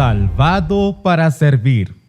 Salvado para servir.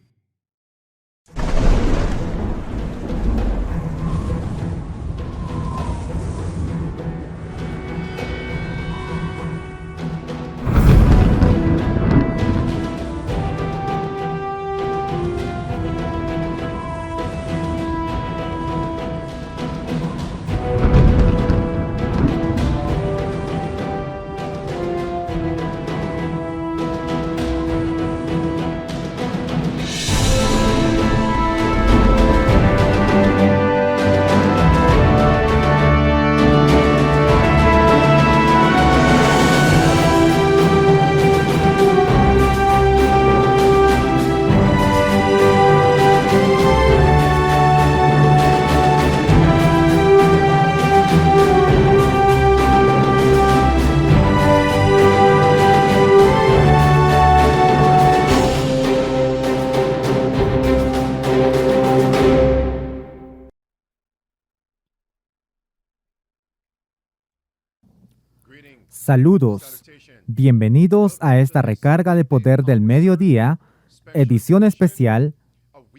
Saludos. Bienvenidos a esta recarga de poder del mediodía, edición especial,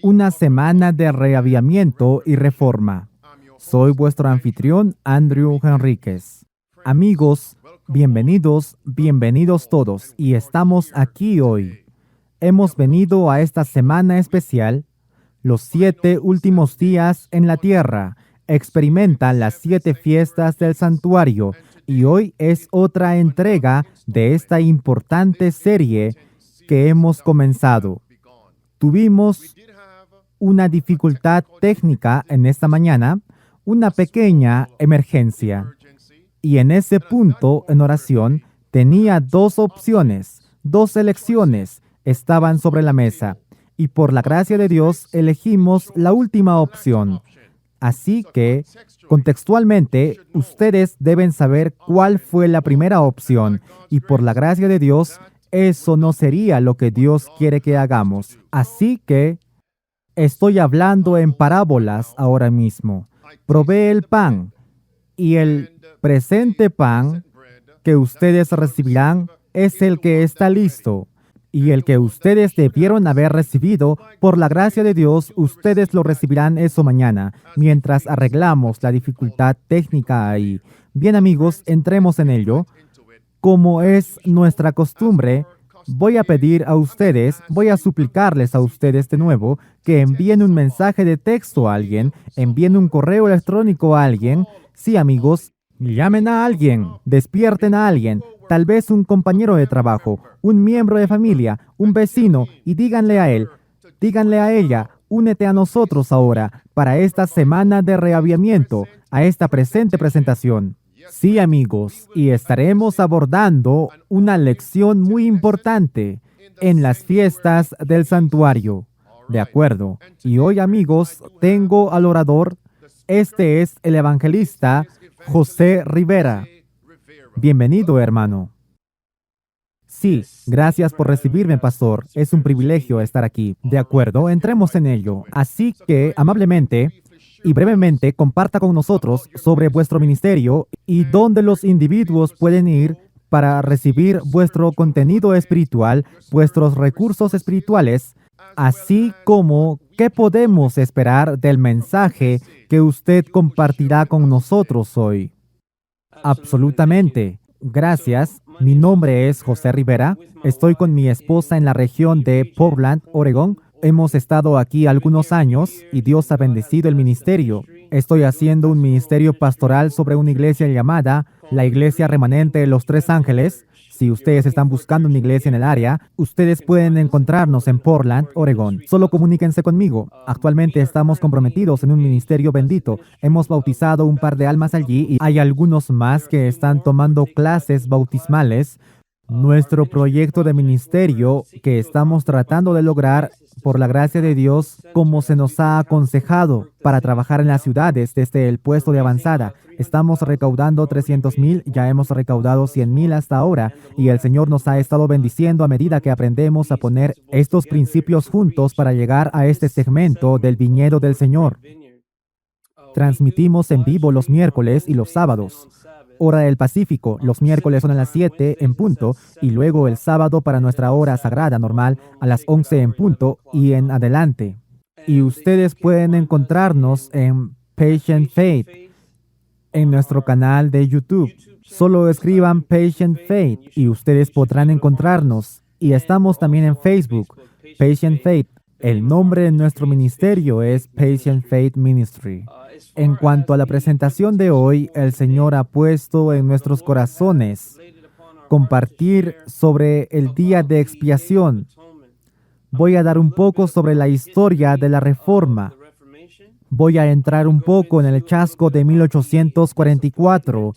una semana de reavivamiento y reforma. Soy vuestro anfitrión, Andrew Henríquez. Amigos, bienvenidos todos, y estamos aquí hoy. Hemos venido a esta semana especial, los 7 últimos días en la tierra. Experimentan las 7 fiestas del santuario, y hoy es otra entrega de esta importante serie que hemos comenzado. Tuvimos una dificultad técnica en esta mañana, una pequeña emergencia. Y en ese punto, en oración, tenía 2 opciones, 2 elecciones estaban sobre la mesa. Y por la gracia de Dios, elegimos la última opción. Así que, contextualmente, ustedes deben saber cuál fue la primera opción, y por la gracia de Dios, eso no sería lo que Dios quiere que hagamos. Así que, estoy hablando en parábolas ahora mismo. Probé el pan, y el presente pan que ustedes recibirán es el que está listo. Y el que ustedes debieron haber recibido, por la gracia de Dios, ustedes lo recibirán eso mañana, mientras arreglamos la dificultad técnica ahí. Bien, amigos, entremos en ello. Como es nuestra costumbre, voy a suplicarles a ustedes de nuevo que envíen un mensaje de texto a alguien, envíen un correo electrónico a alguien. Sí, amigos, llamen a alguien, despierten a alguien, tal vez un compañero de trabajo, un miembro de familia, un vecino, y díganle a él, díganle a ella, únete a nosotros ahora para esta semana de reavivamiento, a esta presente presentación. Sí, amigos, y estaremos abordando una lección muy importante en las fiestas del santuario. De acuerdo. Y hoy, amigos, tengo al orador. Este es el evangelista José Rivera. Bienvenido, hermano. Sí, gracias por recibirme, pastor. Es un privilegio estar aquí. De acuerdo, entremos en ello. Así que, amablemente y brevemente, comparta con nosotros sobre vuestro ministerio y dónde los individuos pueden ir para recibir vuestro contenido espiritual, vuestros recursos espirituales, así como qué podemos esperar del mensaje que usted compartirá con nosotros hoy. Absolutamente. Gracias. Mi nombre es José Rivera. Estoy con mi esposa en la región de Portland, Oregón. Hemos estado aquí algunos años y Dios ha bendecido el ministerio. Estoy haciendo un ministerio pastoral sobre una iglesia llamada la Iglesia Remanente de los Tres Ángeles. Si ustedes están buscando una iglesia en el área, ustedes pueden encontrarnos en Portland, Oregón. Solo comuníquense conmigo. Actualmente estamos comprometidos en un ministerio bendito. Hemos bautizado un par de almas allí y hay algunos más que están tomando clases bautismales. Nuestro proyecto de ministerio que estamos tratando de lograr, por la gracia de Dios, como se nos ha aconsejado, para trabajar en las ciudades desde el puesto de avanzada. Estamos recaudando 300,000, ya hemos recaudado 100,000 hasta ahora, y el Señor nos ha estado bendiciendo a medida que aprendemos a poner estos principios juntos para llegar a este segmento del viñedo del Señor. Transmitimos en vivo los miércoles y los sábados. hora del Pacífico. Los miércoles son a las 7 en punto y luego el sábado para nuestra hora sagrada normal a las 11 en punto y en adelante. Y ustedes pueden encontrarnos en Patient Faith en nuestro canal de YouTube. Solo escriban Patient Faith y ustedes podrán encontrarnos. Y estamos también en Facebook, Patient Faith. El nombre de nuestro ministerio es Patient Faith Ministry. En cuanto a la presentación de hoy, el Señor ha puesto en nuestros corazones compartir sobre el día de expiación. Voy a dar un poco sobre la historia de la Reforma. Voy a entrar un poco en el chasco de 1844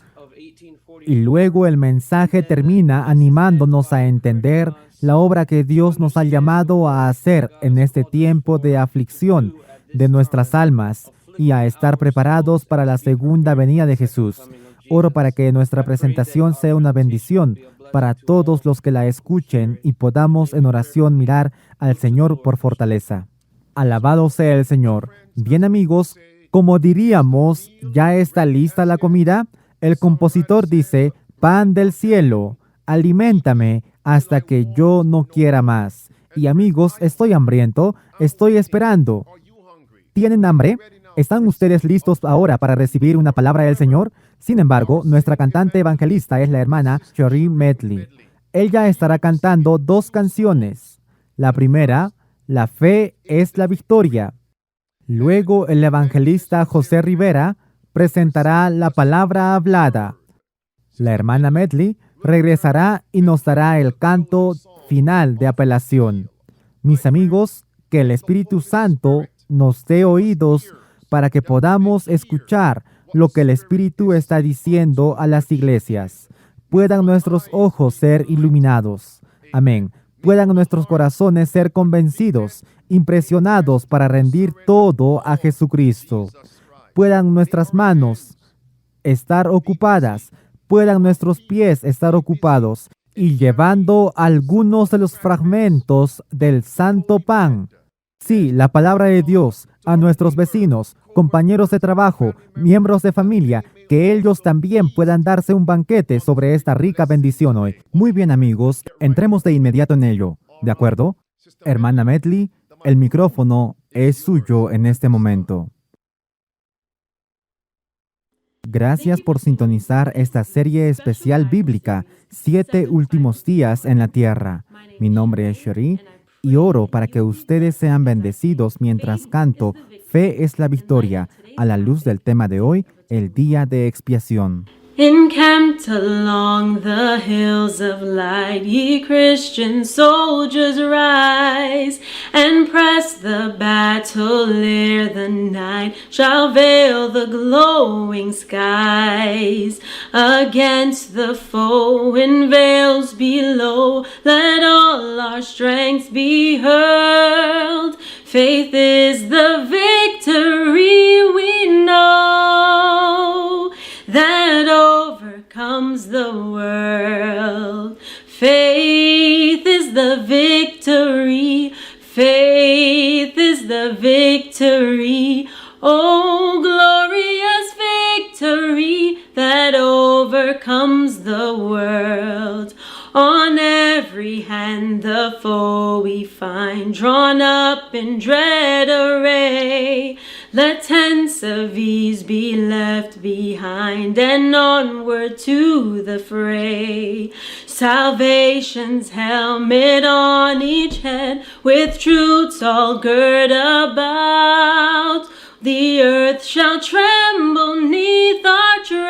y luego el mensaje termina animándonos a entender la obra que Dios nos ha llamado a hacer en este tiempo de aflicción de nuestras almas y a estar preparados para la segunda venida de Jesús. Oro para que nuestra presentación sea una bendición para todos los que la escuchen y podamos en oración mirar al Señor por fortaleza. Alabado sea el Señor. Bien, amigos, como diríamos, ¿ya está lista la comida? El compositor dice, pan del cielo, aliméntame hasta que yo no quiera más. Y amigos, estoy hambriento, estoy esperando. ¿Tienen hambre? ¿Están ustedes listos ahora para recibir una palabra del Señor? Sin embargo, nuestra cantante evangelista es la hermana Cherie Medley. Ella estará cantando 2 canciones. La primera, La fe es la victoria. Luego, el evangelista José Rivera presentará la palabra hablada. La hermana Medley regresará y nos dará el canto final de apelación. Mis amigos, que el Espíritu Santo nos dé oídos para que podamos escuchar lo que el Espíritu está diciendo a las iglesias. Puedan nuestros ojos ser iluminados. Amén. Puedan nuestros corazones ser convencidos, impresionados para rendir todo a Jesucristo. Puedan nuestras manos estar ocupadas, puedan nuestros pies estar ocupados y llevando algunos de los fragmentos del santo pan. Sí, la palabra de Dios a nuestros vecinos, compañeros de trabajo, miembros de familia, que ellos también puedan darse un banquete sobre esta rica bendición hoy. Muy bien, amigos, entremos de inmediato en ello. ¿De acuerdo? Hermana Medley, el micrófono es suyo en este momento. Gracias por sintonizar esta serie especial bíblica, 7 últimos días en la tierra. Mi nombre es Cherie y oro para que ustedes sean bendecidos mientras canto Fe es la victoria, a la luz del tema de hoy, el día de expiación. Encamped along the hills of light, ye Christian soldiers rise, and press the battle ere the night shall veil the glowing skies. Against the foe in veils below, let all our strength be hurled. Faith is the victory we know, that overcomes the world. Faith is the victory. Faith is the victory. Oh, glorious victory that overcomes the world. On every hand the foe we find, drawn up in dread array. Let tents of ease be left behind, and onward to the fray. Salvation's helmet on each head, with truths all girt about. The earth shall tremble 'neath our tread,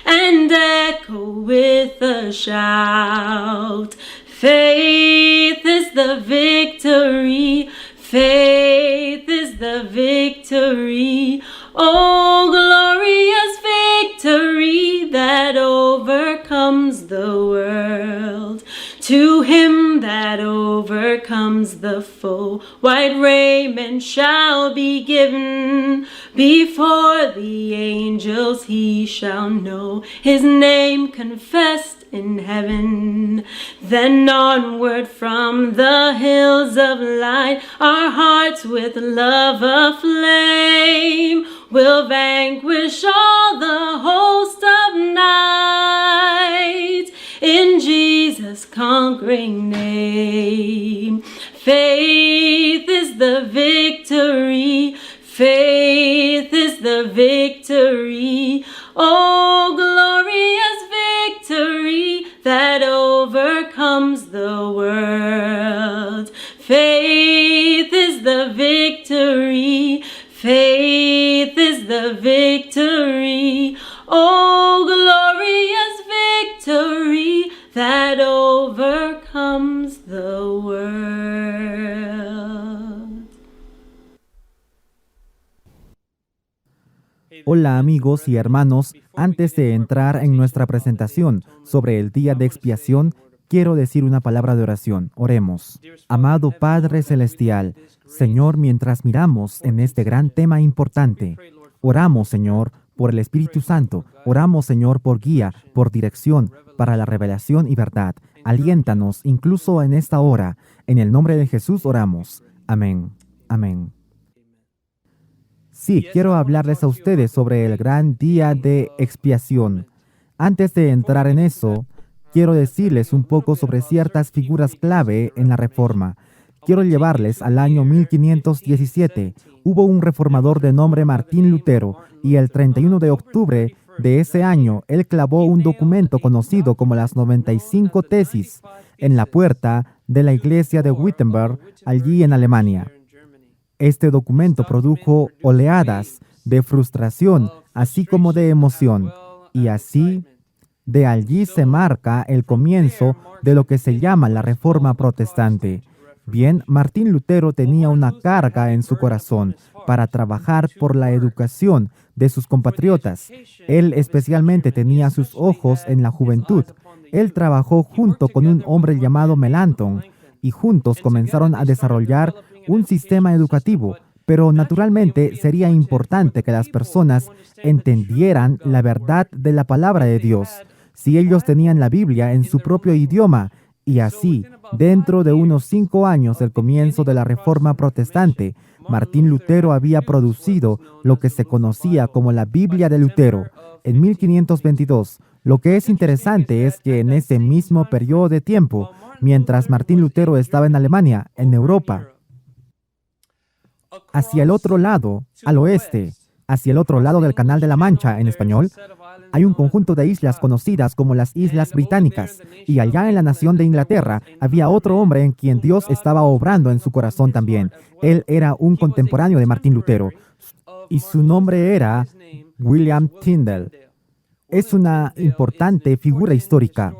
and echo with a shout. Faith is the victory. Faith is the victory. Oh, glorious victory that overcomes the world. To him that overcomes the foe, white raiment shall be given. Before the angels he shall know his name confessed in heaven. Then onward from the hills of light, our hearts with love aflame, will vanquish all the host of night in Jesus' conquering name. Faith is the victory. Faith is the victory. Oh, glorious victory that overcomes the world. Faith is the victory. Faith is the victory. Oh, glorious victory that overcomes the world. Hola amigos y hermanos, antes de entrar en nuestra presentación sobre el día de expiación, quiero decir una palabra de oración. Oremos. Amado Padre Celestial, Señor, mientras miramos en este gran tema importante, oramos, Señor, por el Espíritu Santo. Oramos, Señor, por guía, por dirección, para la revelación y verdad. Aliéntanos, incluso en esta hora. En el nombre de Jesús oramos. Amén. Amén. Sí, quiero hablarles a ustedes sobre el gran día de expiación. Antes de entrar en eso, quiero decirles un poco sobre ciertas figuras clave en la Reforma. Quiero llevarles al año 1517. Hubo un reformador de nombre Martín Lutero, y el 31 de octubre de ese año, él clavó un documento conocido como las 95 Tesis en la puerta de la iglesia de Wittenberg, allí en Alemania. Este documento produjo oleadas de frustración, así como de emoción, y así, de allí se marca el comienzo de lo que se llama la Reforma Protestante. Bien, Martín Lutero tenía una carga en su corazón para trabajar por la educación de sus compatriotas. Él especialmente tenía sus ojos en la juventud. Él trabajó junto con un hombre llamado Melanchthon, y juntos comenzaron a desarrollar un sistema educativo, pero naturalmente sería importante que las personas entendieran la verdad de la palabra de Dios, si ellos tenían la Biblia en su propio idioma, y así, dentro de unos 5 años del comienzo de la Reforma Protestante, Martín Lutero había producido lo que se conocía como la Biblia de Lutero, en 1522. Lo que es interesante es que en ese mismo periodo de tiempo, mientras Martín Lutero estaba en Alemania, en Europa, hacia el otro lado, al oeste, hacia el otro lado del Canal de la Mancha, en español, hay un conjunto de islas conocidas como las Islas Británicas, y allá en la nación de Inglaterra había otro hombre en quien Dios estaba obrando en su corazón también. Él era un contemporáneo de Martín Lutero, y su nombre era William Tyndale. Es una importante figura histórica.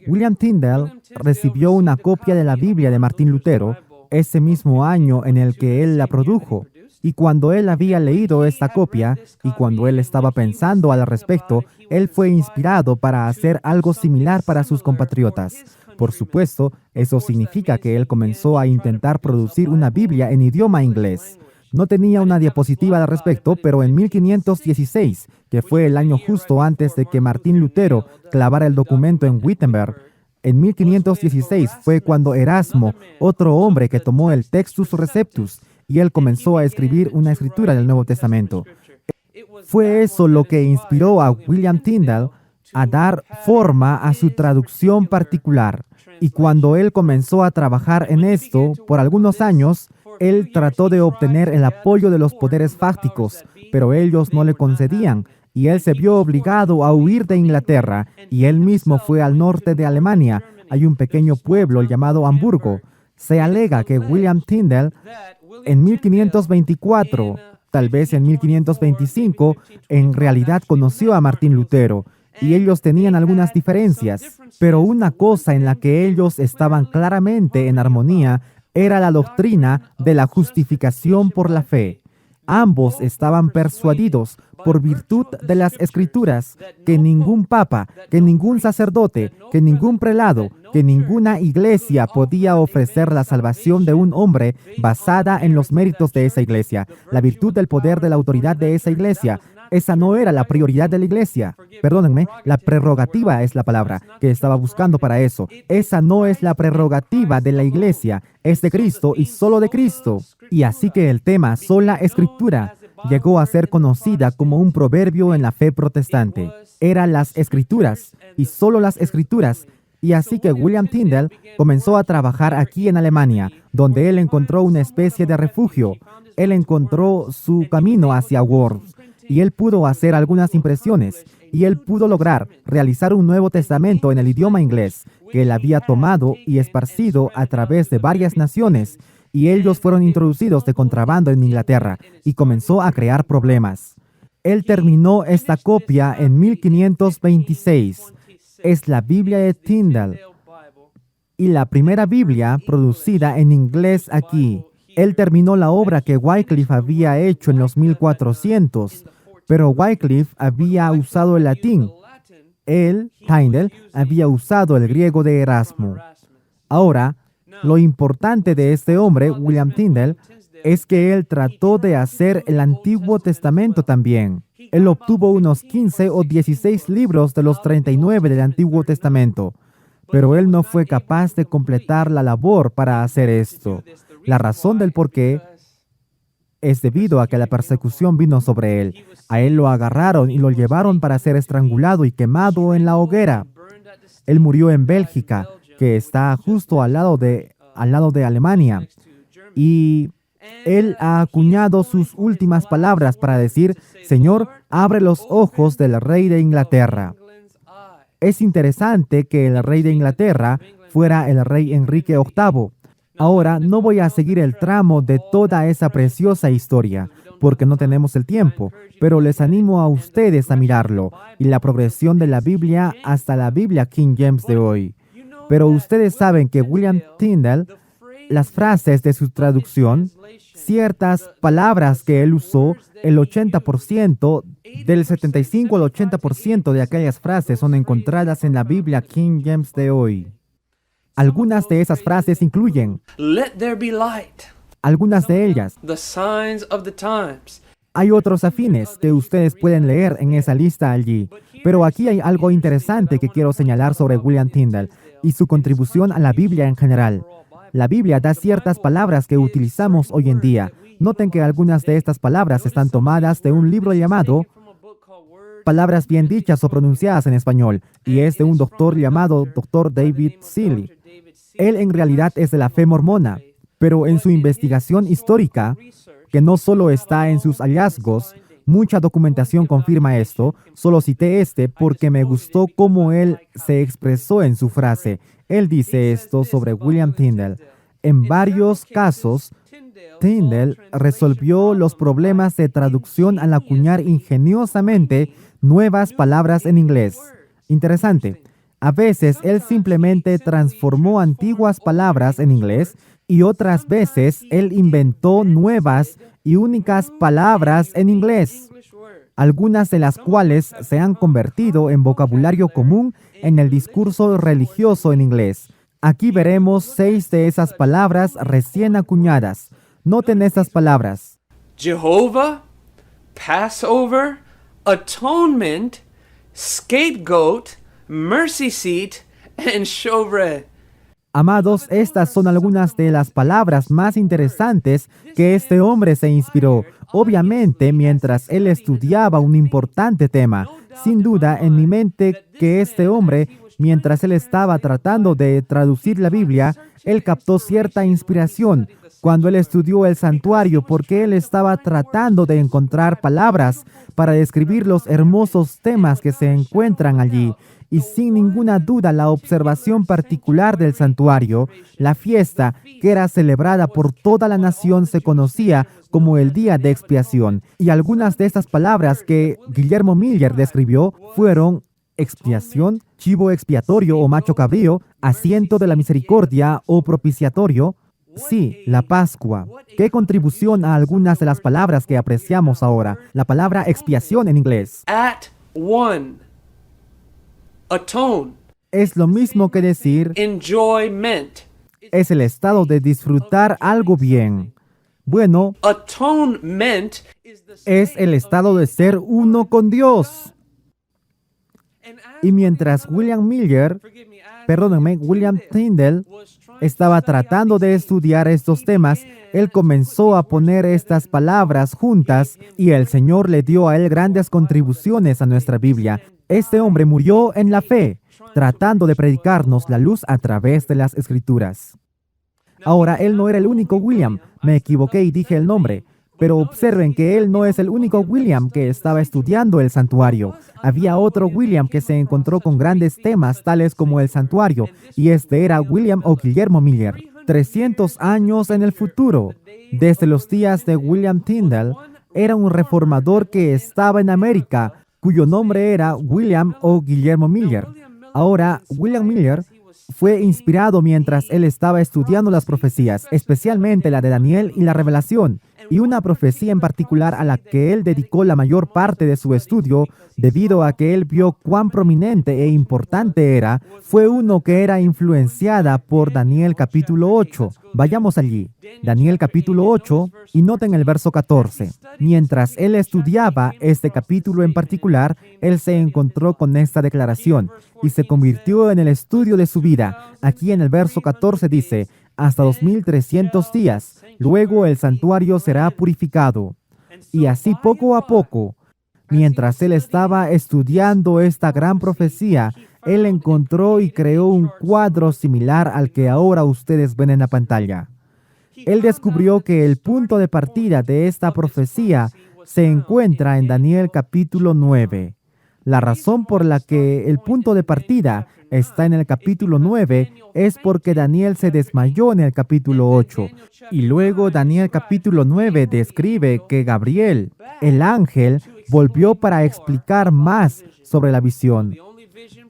William Tyndale recibió una copia de la Biblia de Martín Lutero ese mismo año en el que él la produjo. Y cuando él había leído esta copia, y cuando él estaba pensando al respecto, él fue inspirado para hacer algo similar para sus compatriotas. Por supuesto, eso significa que él comenzó a intentar producir una Biblia en idioma inglés. No tenía una diapositiva al respecto, pero en 1516, que fue el año justo antes de que Martín Lutero clavara el documento en Wittenberg, en 1516 fue cuando Erasmo, otro hombre que tomó el Textus Receptus, y él comenzó a escribir una escritura del Nuevo Testamento. Fue eso lo que inspiró a William Tyndale a dar forma a su traducción particular. Y cuando él comenzó a trabajar en esto, por algunos años, él trató de obtener el apoyo de los poderes fácticos, pero ellos no le concedían, y él se vio obligado a huir de Inglaterra, y él mismo fue al norte de Alemania. Hay un pequeño pueblo llamado Hamburgo. Se alega que William Tyndale, en 1524, tal vez en 1525, en realidad conoció a Martín Lutero, y ellos tenían algunas diferencias, pero una cosa en la que ellos estaban claramente en armonía era la doctrina de la justificación por la fe. Ambos estaban persuadidos, por virtud de las Escrituras, que ningún papa, que ningún sacerdote, que ningún prelado, que ninguna iglesia podía ofrecer la salvación de un hombre basada en los méritos de esa iglesia, la virtud del poder de la autoridad de esa iglesia. Esa no era la prioridad de la iglesia. Perdónenme, la prerrogativa es la palabra que estaba buscando para eso. Esa no es la prerrogativa de la iglesia. Es de Cristo y solo de Cristo. Y así que el tema sola escritura llegó a ser conocida como un proverbio en la fe protestante. Eran las Escrituras, y solo las Escrituras. Y así que William Tyndale comenzó a trabajar aquí en Alemania, donde él encontró una especie de refugio. Él encontró su camino hacia Worms, y él pudo hacer algunas impresiones, y él pudo lograr realizar un Nuevo Testamento en el idioma inglés, que él había tomado y esparcido a través de varias naciones, y ellos fueron introducidos de contrabando en Inglaterra, y comenzó a crear problemas. Él terminó esta copia en 1526. Es la Biblia de Tyndale, y la primera Biblia producida en inglés aquí. Él terminó la obra que Wycliffe había hecho en los 1400, pero Wycliffe había usado el latín. Él, Tyndale, había usado el griego de Erasmo. Ahora, lo importante de este hombre, William Tyndale, es que él trató de hacer el Antiguo Testamento también. Él obtuvo unos 15 o 16 libros de los 39 del Antiguo Testamento, pero él no fue capaz de completar la labor para hacer esto. La razón del por qué es debido a que la persecución vino sobre él. A él lo agarraron y lo llevaron para ser estrangulado y quemado en la hoguera. Él murió en Bélgica, que está justo al lado de Alemania. Y él ha acuñado sus últimas palabras para decir: Señor, abre los ojos del rey de Inglaterra. Es interesante que el rey de Inglaterra fuera el rey Enrique VIII. Ahora no voy a seguir el tramo de toda esa preciosa historia, porque no tenemos el tiempo, pero les animo a ustedes a mirarlo, y la progresión de la Biblia hasta la Biblia King James de hoy. Pero ustedes saben que William Tyndale, las frases de su traducción, ciertas palabras que él usó, el 80%, del 75 al 80% de aquellas frases son encontradas en la Biblia King James de hoy. Algunas de esas frases incluyen: Let there be light. Algunas de ellas. The signs of the times. Hay otros afines que ustedes pueden leer en esa lista allí. Pero aquí hay algo interesante que quiero señalar sobre William Tyndale y su contribución a la Biblia en general. La Biblia da ciertas palabras que utilizamos hoy en día. Noten que algunas de estas palabras están tomadas de un libro llamado Palabras bien dichas o pronunciadas en español, y es de un doctor llamado Dr. David Seeley. Él en realidad es de la fe mormona, pero en su investigación histórica, que no solo está en sus hallazgos, mucha documentación confirma esto. Solo cité porque me gustó cómo él se expresó en su frase. Él dice esto sobre William Tyndale: en varios casos, Tyndale resolvió los problemas de traducción al acuñar ingeniosamente nuevas palabras en inglés. Interesante. A veces él simplemente transformó antiguas palabras en inglés, y otras veces él inventó nuevas y únicas palabras en inglés, algunas de las cuales se han convertido en vocabulario común en el discurso religioso en inglés. Aquí veremos 6 de esas palabras recién acuñadas. Noten estas palabras: Jehovah, Passover, atonement, scapegoat, mercy seat, and showbread. Amados, estas son algunas de las palabras más interesantes que este hombre se inspiró, obviamente mientras él estudiaba un importante tema. Sin duda, en mi mente que este hombre, mientras él estaba tratando de traducir la Biblia, él captó cierta inspiración cuando él estudió el santuario, porque él estaba tratando de encontrar palabras para describir los hermosos temas que se encuentran allí. Y sin ninguna duda, la observación particular del santuario, la fiesta que era celebrada por toda la nación, se conocía como el día de expiación. Y algunas de estas palabras que Guillermo Miller describió fueron expiación, chivo expiatorio o macho cabrío, asiento de la misericordia o propiciatorio. Sí, la Pascua. ¿Qué contribución a algunas de las palabras que apreciamos ahora? La palabra expiación en inglés. At one. Atone. Es lo mismo que decir Enjoyment. es el estado de disfrutar algo bien. Bueno, Atonement es el estado de ser uno con Dios. Y mientras William Tyndale estaba tratando de estudiar estos temas, él comenzó a poner estas palabras juntas y el Señor le dio a él grandes contribuciones a nuestra Biblia. Este hombre murió en la fe, tratando de predicarnos la luz a través de las Escrituras. Ahora, él no era el único William. Me equivoqué y dije el nombre. Pero observen que él no es el único William que estaba estudiando el santuario. Había otro William que se encontró con grandes temas tales como el santuario, y este era William o Guillermo Miller. 300 años en el futuro, desde los días de William Tyndale, era un reformador que estaba en América, cuyo nombre era William o Guillermo Miller. Ahora, William Miller fue inspirado mientras él estaba estudiando las profecías, especialmente la de Daniel y la Revelación, y una profecía en particular a la que él dedicó la mayor parte de su estudio, debido a que él vio cuán prominente e importante era, fue uno que era influenciada por Daniel capítulo 8. Vayamos allí. Daniel capítulo 8, y noten el verso 14. Mientras él estudiaba este capítulo en particular, él se encontró con esta declaración y se convirtió en el estudio de su vida. Aquí en el verso 14 dice, hasta 2300 días, luego el santuario será purificado. Y así poco a poco, mientras él estaba estudiando esta gran profecía, él encontró y creó un cuadro similar al que ahora ustedes ven en la pantalla. Él descubrió que el punto de partida de esta profecía se encuentra en Daniel capítulo 9. La razón por la que el punto de partida está en el capítulo 9 es porque Daniel se desmayó en el capítulo 8. Y luego Daniel capítulo 9 describe que Gabriel, el ángel, volvió para explicar más sobre la visión.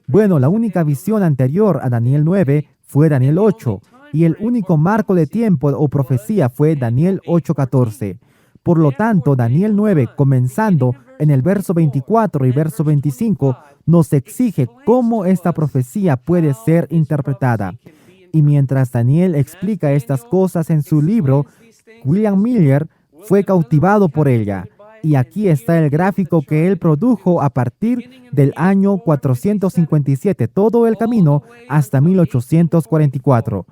Bueno, la única visión anterior a Daniel 9 fue Daniel 8, y el único marco de tiempo o profecía fue Daniel 8:14. Por lo tanto, Daniel 9, comenzando en el verso 24 y verso 25, nos exige cómo esta profecía puede ser interpretada. Y mientras Daniel explica estas cosas en su libro, William Miller fue cautivado por ella. Y aquí está el gráfico que él produjo a partir del año 457, todo el camino hasta 1844.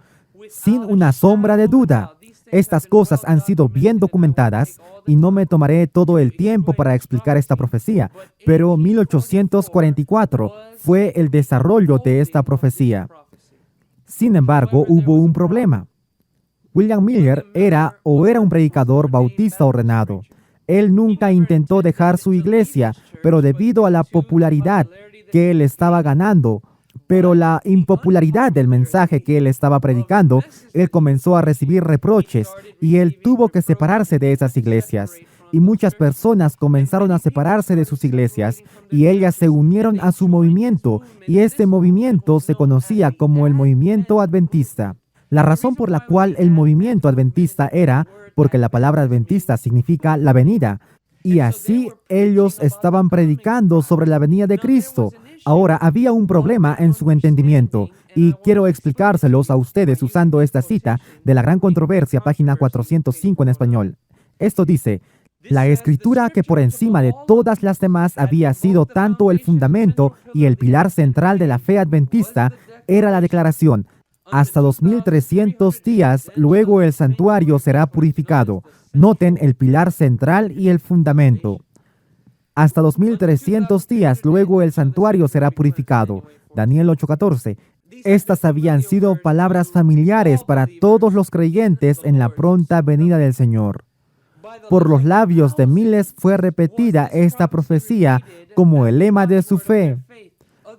Sin una sombra de duda, estas cosas han sido bien documentadas y no me tomaré todo el tiempo para explicar esta profecía, pero 1844 fue el desarrollo de esta profecía. Sin embargo, hubo un problema. William Miller era un predicador bautista ordenado. Él nunca intentó dejar su iglesia, pero debido a la popularidad que él estaba ganando, pero la impopularidad del mensaje que él estaba predicando, él comenzó a recibir reproches y él tuvo que separarse de esas iglesias. Y muchas personas comenzaron a separarse de sus iglesias y ellas se unieron a su movimiento, y este movimiento se conocía como el movimiento adventista. La razón por la cual el movimiento adventista era porque la palabra adventista significa la venida, y así ellos estaban predicando sobre la venida de Cristo. Ahora, había un problema en su entendimiento, y quiero explicárselos a ustedes usando esta cita de La Gran Controversia, página 405 en español. Esto dice: la escritura que por encima de todas las demás había sido tanto el fundamento y el pilar central de la fe adventista era la declaración: hasta 2300 días, luego el santuario será purificado. Noten el pilar central y el fundamento. Hasta 2300 días, luego el santuario será purificado. Daniel 8:14. Estas habían sido palabras familiares para todos los creyentes en la pronta venida del Señor. Por los labios de miles fue repetida esta profecía como el lema de su fe.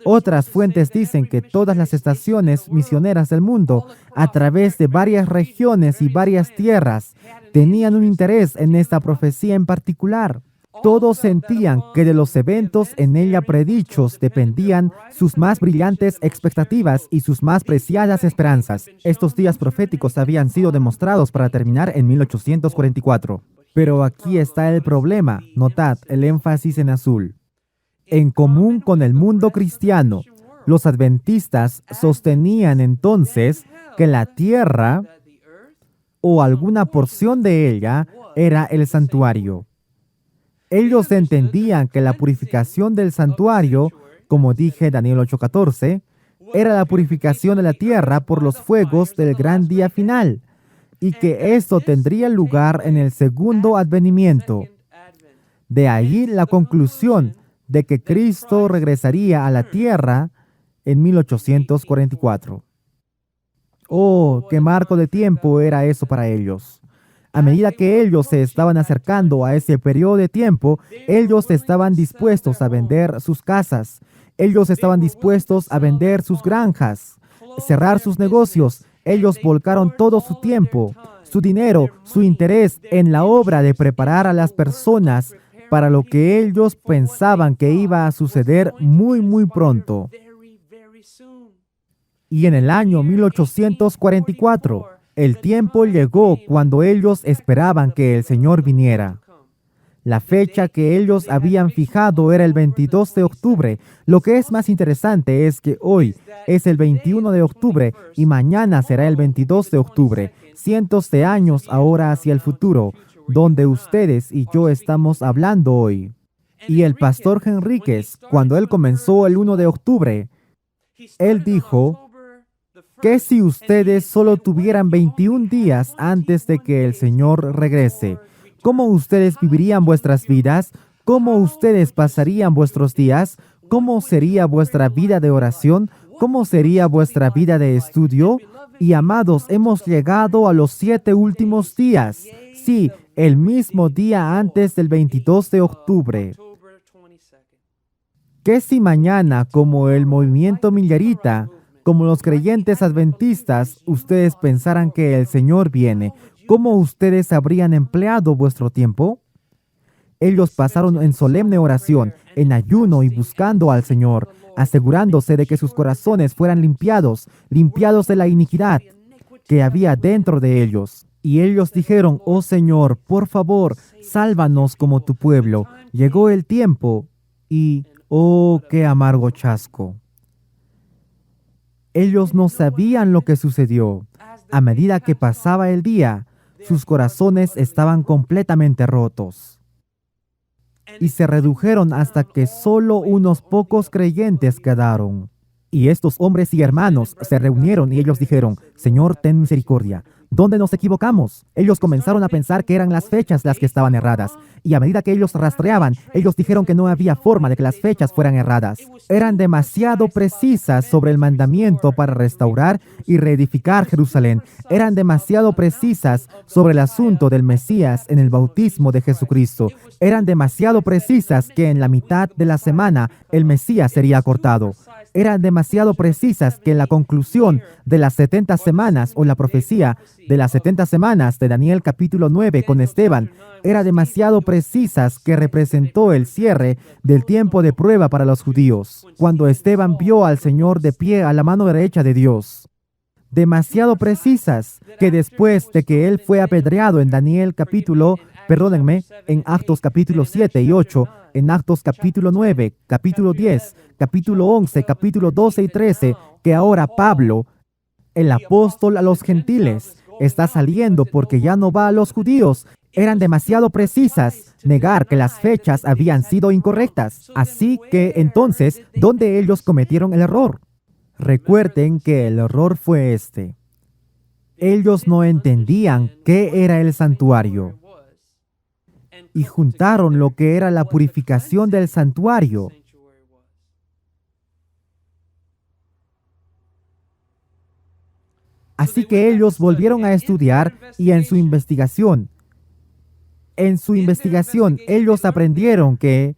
Otras fuentes dicen que todas las estaciones misioneras del mundo, a través de varias regiones y varias tierras, tenían un interés en esta profecía en particular. Todos sentían que de los eventos en ella predichos dependían sus más brillantes expectativas y sus más preciadas esperanzas. Estos días proféticos habían sido demostrados para terminar en 1844. Pero aquí está el problema. Notad el énfasis en azul. En común con el mundo cristiano, los adventistas sostenían entonces que la tierra o alguna porción de ella era el santuario. Ellos entendían que la purificación del santuario, como dije Daniel 8:14, era la purificación de la tierra por los fuegos del gran día final, y que esto tendría lugar en el segundo advenimiento. De ahí la conclusión de que Cristo regresaría a la tierra en 1844. Oh, qué marco de tiempo era eso para ellos. A medida que ellos se estaban acercando a ese periodo de tiempo, ellos estaban dispuestos a vender sus casas. Ellos estaban dispuestos a vender sus granjas, cerrar sus negocios. Ellos volcaron todo su tiempo, su dinero, su interés en la obra de preparar a las personas para lo que ellos pensaban que iba a suceder muy, muy pronto. Y en el año 1844, el tiempo llegó cuando ellos esperaban que el Señor viniera. La fecha que ellos habían fijado era el 22 de octubre. Lo que es más interesante es que hoy es el 21 de octubre y mañana será el 22 de octubre, cientos de años ahora hacia el futuro, donde ustedes y yo estamos hablando hoy. Y el pastor Henríquez, cuando él comenzó el 1 de octubre, él dijo: ¿qué si ustedes solo tuvieran 21 días antes de que el Señor regrese? ¿Cómo ustedes vivirían vuestras vidas? ¿Cómo ustedes pasarían vuestros días? ¿Cómo sería vuestra vida de oración? ¿Cómo sería vuestra vida de estudio? Y amados, hemos llegado a los 7 últimos días. Sí, el mismo día antes del 22 de octubre. ¿Qué si mañana, como el movimiento Millerita, como los creyentes adventistas, ustedes pensaran que el Señor viene? ¿Cómo ustedes habrían empleado vuestro tiempo? Ellos pasaron en solemne oración, en ayuno y buscando al Señor, asegurándose de que sus corazones fueran limpiados de la iniquidad que había dentro de ellos. Y ellos dijeron: oh Señor, por favor, sálvanos como tu pueblo. Llegó el tiempo y, oh, qué amargo chasco. Ellos no sabían lo que sucedió. A medida que pasaba el día, sus corazones estaban completamente rotos. Y se redujeron hasta que solo unos pocos creyentes quedaron. Y estos hombres y hermanos se reunieron y ellos dijeron: Señor, ten misericordia. ¿Dónde nos equivocamos? Ellos comenzaron a pensar que eran las fechas las que estaban erradas. Y a medida que ellos rastreaban, ellos dijeron que no había forma de que las fechas fueran erradas. Eran demasiado precisas sobre el mandamiento para restaurar y reedificar Jerusalén. Eran demasiado precisas sobre el asunto del Mesías en el bautismo de Jesucristo. Eran demasiado precisas que en la mitad de la semana el Mesías sería cortado. Eran demasiado precisas que en la conclusión de las 70 semanas o la profecía de las 70 semanas de Daniel capítulo 9 con Esteban, era demasiado precisas que representó el cierre del tiempo de prueba para los judíos, cuando Esteban vio al Señor de pie a la mano derecha de Dios. Demasiado precisas que después de que él fue apedreado en en Actos capítulo 7 y 8, en Actos capítulo 9, capítulo 10, capítulo 11, capítulo 12 y 13, que ahora Pablo, el apóstol a los gentiles, está saliendo porque ya no va a los judíos. Eran demasiado precisas negar que las fechas habían sido incorrectas. Así que entonces, ¿dónde ellos cometieron el error? Recuerden que el error fue este. Ellos no entendían qué era el santuario y juntaron lo que era la purificación del santuario. Así que ellos volvieron a estudiar y en su investigación ellos aprendieron que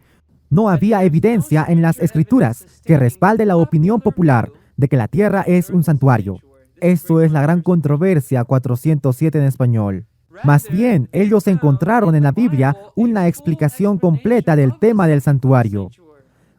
no había evidencia en las Escrituras que respalde la opinión popular de que la tierra es un santuario. Esto es la gran controversia 407 en español. Más bien, ellos encontraron en la Biblia una explicación completa del tema del santuario.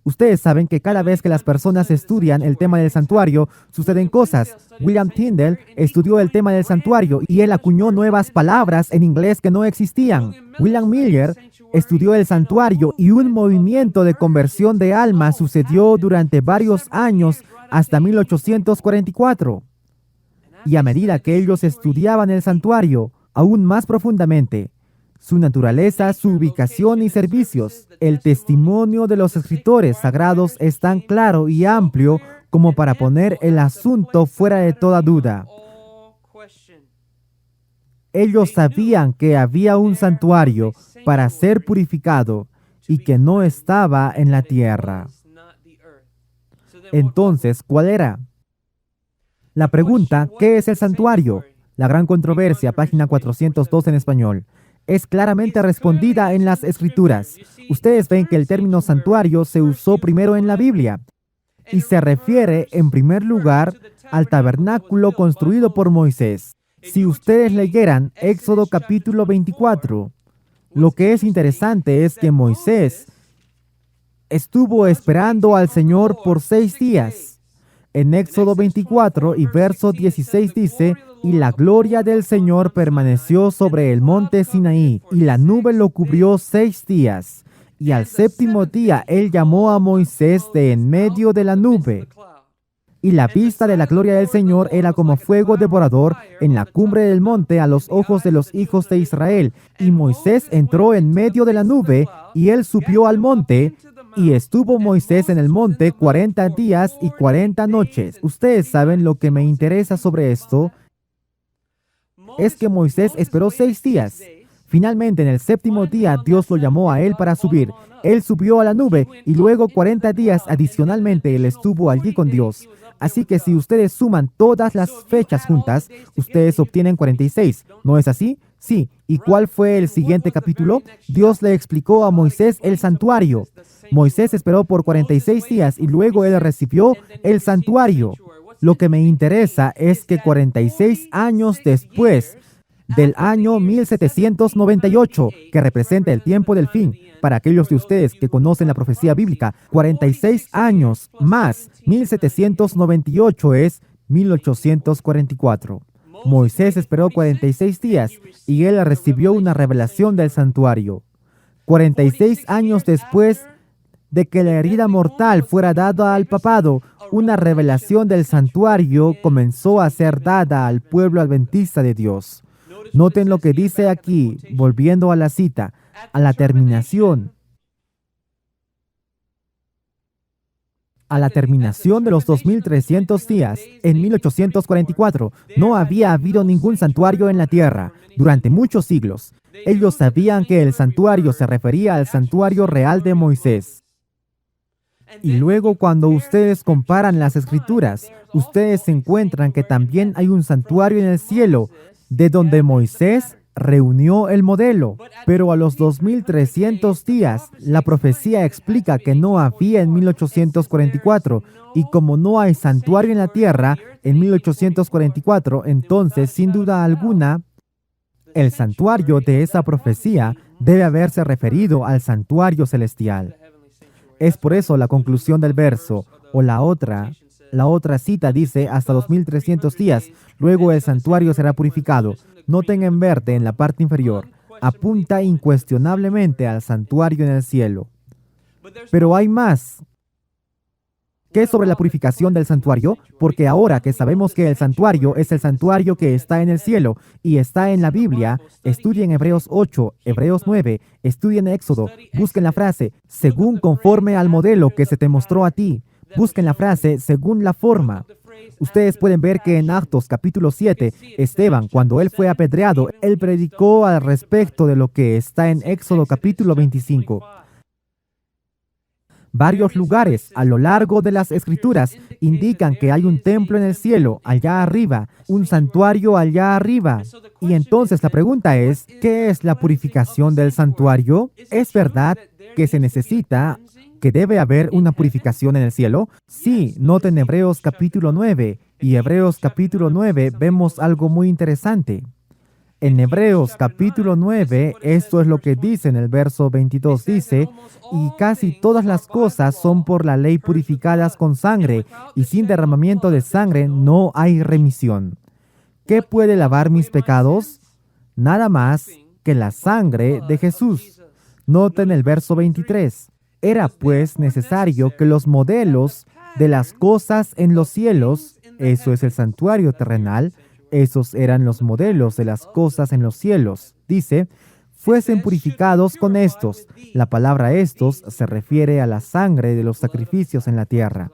Ustedes saben que cada vez que las personas estudian el tema del santuario, suceden cosas. William Tyndale estudió el tema del santuario y él acuñó nuevas palabras en inglés que no existían. William Miller estudió el santuario y un movimiento de conversión de almas sucedió durante varios años hasta 1844. Y a medida que ellos estudiaban el santuario aún más profundamente, su naturaleza, su ubicación y servicios, el testimonio de los escritores sagrados es tan claro y amplio como para poner el asunto fuera de toda duda. Ellos sabían que había un santuario para ser purificado y que no estaba en la tierra. Entonces, ¿cuál era? La pregunta, ¿qué es el santuario? La gran controversia, página 402 en español, es claramente respondida en las Escrituras. Ustedes ven que el término santuario se usó primero en la Biblia y se refiere en primer lugar al tabernáculo construido por Moisés. Si ustedes leyeran Éxodo capítulo 24, lo que es interesante es que Moisés estuvo esperando al Señor por 6 días. En Éxodo 24 y verso 16 dice, y la gloria del Señor permaneció sobre el monte Sinaí, y la nube lo cubrió 6 días. Y al 7º día él llamó a Moisés de en medio de la nube. Y la vista de la gloria del Señor era como fuego devorador en la cumbre del monte a los ojos de los hijos de Israel. Y Moisés entró en medio de la nube, y él subió al monte, y estuvo Moisés en el monte 40 días y 40 noches. Ustedes saben lo que me interesa sobre esto, es que Moisés esperó 6 días. Finalmente, en el 7º día, Dios lo llamó a él para subir. Él subió a la nube, y luego 40 días adicionalmente él estuvo allí con Dios. Así que si ustedes suman todas las fechas juntas, ustedes obtienen 46. ¿No es así? Sí. ¿Y cuál fue el siguiente capítulo? Dios le explicó a Moisés el santuario. Moisés esperó por 46 días y luego él recibió el santuario. Lo que me interesa es que 46 años después del año 1798, que representa el tiempo del fin, para aquellos de ustedes que conocen la profecía bíblica, 46 años más 1798 es 1844. Moisés esperó 46 días y él recibió una revelación del santuario. 46 años después de que la herida mortal fuera dada al papado, una revelación del santuario comenzó a ser dada al pueblo adventista de Dios. Noten lo que dice aquí, volviendo a la cita, a la terminación de los 2300 días, en 1844, no había habido ningún santuario en la tierra durante muchos siglos. Ellos sabían que el santuario se refería al santuario real de Moisés. Y luego, cuando ustedes comparan las Escrituras, ustedes encuentran que también hay un santuario en el cielo, de donde Moisés reunió el modelo. Pero a los 2300 días, la profecía explica que no había en 1844, y como no hay santuario en la tierra en 1844, entonces, sin duda alguna, el santuario de esa profecía debe haberse referido al santuario celestial. Es por eso la conclusión del verso, o la otra cita dice hasta 2300 días, luego el santuario será purificado. Noten en verde en la parte inferior, apunta incuestionablemente al santuario en el cielo. Pero hay más. ¿Qué sobre la purificación del santuario? Porque ahora que sabemos que el santuario es el santuario que está en el cielo y está en la Biblia, estudien Hebreos 8, Hebreos 9, estudien Éxodo, busquen la frase, según conforme al modelo que se te mostró a ti. Busquen la frase, según la forma. Ustedes pueden ver que en Actos capítulo 7, Esteban, cuando él fue apedreado, él predicó al respecto de lo que está en Éxodo capítulo 25. Varios lugares a lo largo de las Escrituras indican que hay un templo en el cielo, allá arriba, un santuario allá arriba. Y entonces la pregunta es, ¿qué es la purificación del santuario? ¿Es verdad que se necesita, que debe haber una purificación en el cielo? Sí, noten Hebreos capítulo 9. Y Hebreos capítulo 9 vemos algo muy interesante. En Hebreos capítulo 9, esto es lo que dice en el verso 22, dice, y casi todas las cosas son por la ley purificadas con sangre, y sin derramamiento de sangre no hay remisión. ¿Qué puede lavar mis pecados? Nada más que la sangre de Jesús. Noten el verso 23. Era pues necesario que los modelos de las cosas en los cielos, eso es el santuario terrenal, esos eran los modelos de las cosas en los cielos, dice, fuesen purificados con estos. La palabra estos se refiere a la sangre de los sacrificios en la tierra.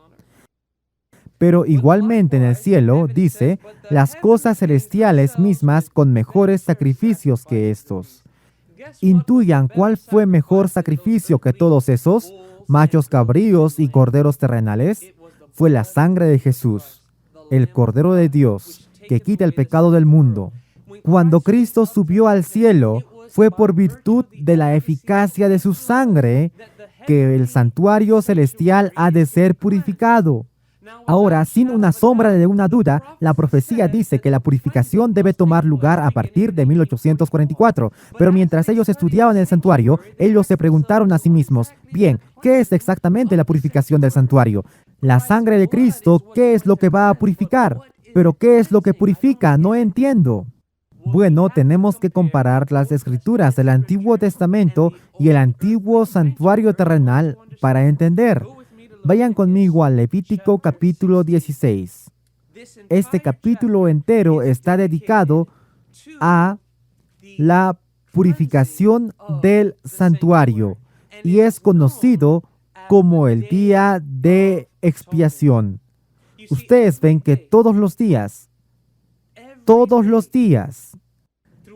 Pero igualmente en el cielo, dice, las cosas celestiales mismas con mejores sacrificios que estos. Intuyan cuál fue mejor sacrificio que todos esos, machos cabríos y corderos terrenales. Fue la sangre de Jesús, el Cordero de Dios, que quita el pecado del mundo. Cuando Cristo subió al cielo, fue por virtud de la eficacia de su sangre que el santuario celestial ha de ser purificado. Ahora, sin una sombra de una duda, la profecía dice que la purificación debe tomar lugar a partir de 1844. Pero mientras ellos estudiaban el santuario, ellos se preguntaron a sí mismos, bien, ¿qué es exactamente la purificación del santuario? La sangre de Cristo, ¿qué es lo que va a purificar? ¿Pero qué es lo que purifica? No entiendo. Bueno, tenemos que comparar las escrituras del Antiguo Testamento y el antiguo santuario terrenal para entender. Vayan conmigo al Levítico capítulo 16. Este capítulo entero está dedicado a la purificación del santuario y es conocido como el día de expiación. Ustedes ven que todos los días,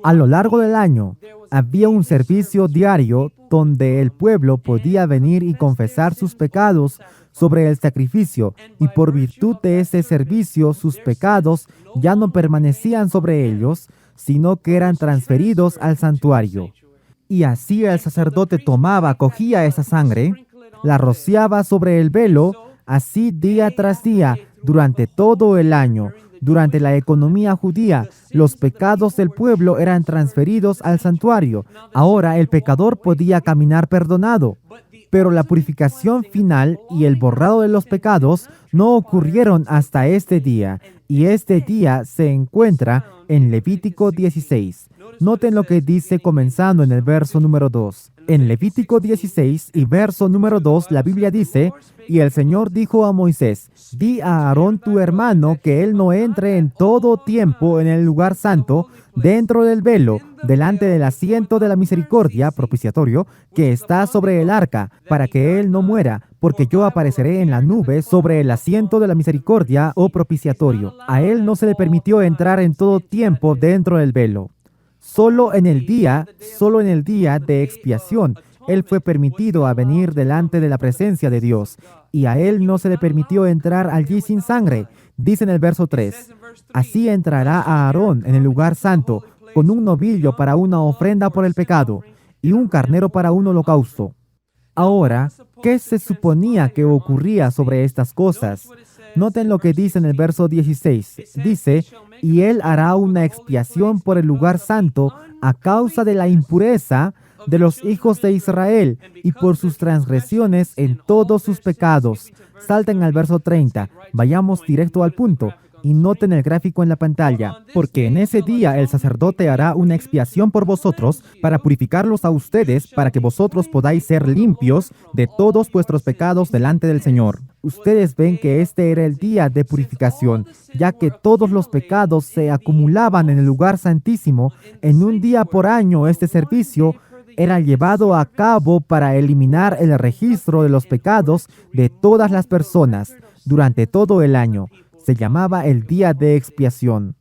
a lo largo del año, había un servicio diario donde el pueblo podía venir y confesar sus pecados sobre el sacrificio, y por virtud de ese servicio sus pecados ya no permanecían sobre ellos, sino que eran transferidos al santuario. Y así el sacerdote cogía esa sangre, la rociaba sobre el velo, así día tras día, durante todo el año. Durante la economía judía, los pecados del pueblo eran transferidos al santuario. Ahora el pecador podía caminar perdonado, pero la purificación final y el borrado de los pecados no ocurrieron hasta este día, y este día se encuentra en Levítico 16. Noten lo que dice comenzando en el verso número 2. En Levítico 16 y verso número 2, la Biblia dice, y el Señor dijo a Moisés, di a Aarón tu hermano que él no entre en todo tiempo en el lugar santo, dentro del velo, delante del asiento de la misericordia, propiciatorio, que está sobre el arca, para que él no muera, porque yo apareceré en la nube sobre el asiento de la misericordia o propiciatorio. A él no se le permitió entrar en todo tiempo dentro del velo. Solo en el día de expiación, él fue permitido a venir delante de la presencia de Dios, y a él no se le permitió entrar allí sin sangre. Dice en el verso 3, así entrará a Aarón en el lugar santo, con un novillo para una ofrenda por el pecado, y un carnero para un holocausto. Ahora, ¿qué se suponía que ocurría sobre estas cosas? Noten lo que dice en el verso 16. Dice, y él hará una expiación por el lugar santo a causa de la impureza de los hijos de Israel y por sus transgresiones en todos sus pecados. Salten al verso 30. Vayamos directo al punto. Y noten el gráfico en la pantalla, porque en ese día el sacerdote hará una expiación por vosotros para purificarlos a ustedes, para que vosotros podáis ser limpios de todos vuestros pecados delante del Señor. Ustedes ven que este era el día de purificación, ya que todos los pecados se acumulaban en el lugar santísimo. En un día por año este servicio era llevado a cabo para eliminar el registro de los pecados de todas las personas durante todo el año. Se llamaba el día de expiación.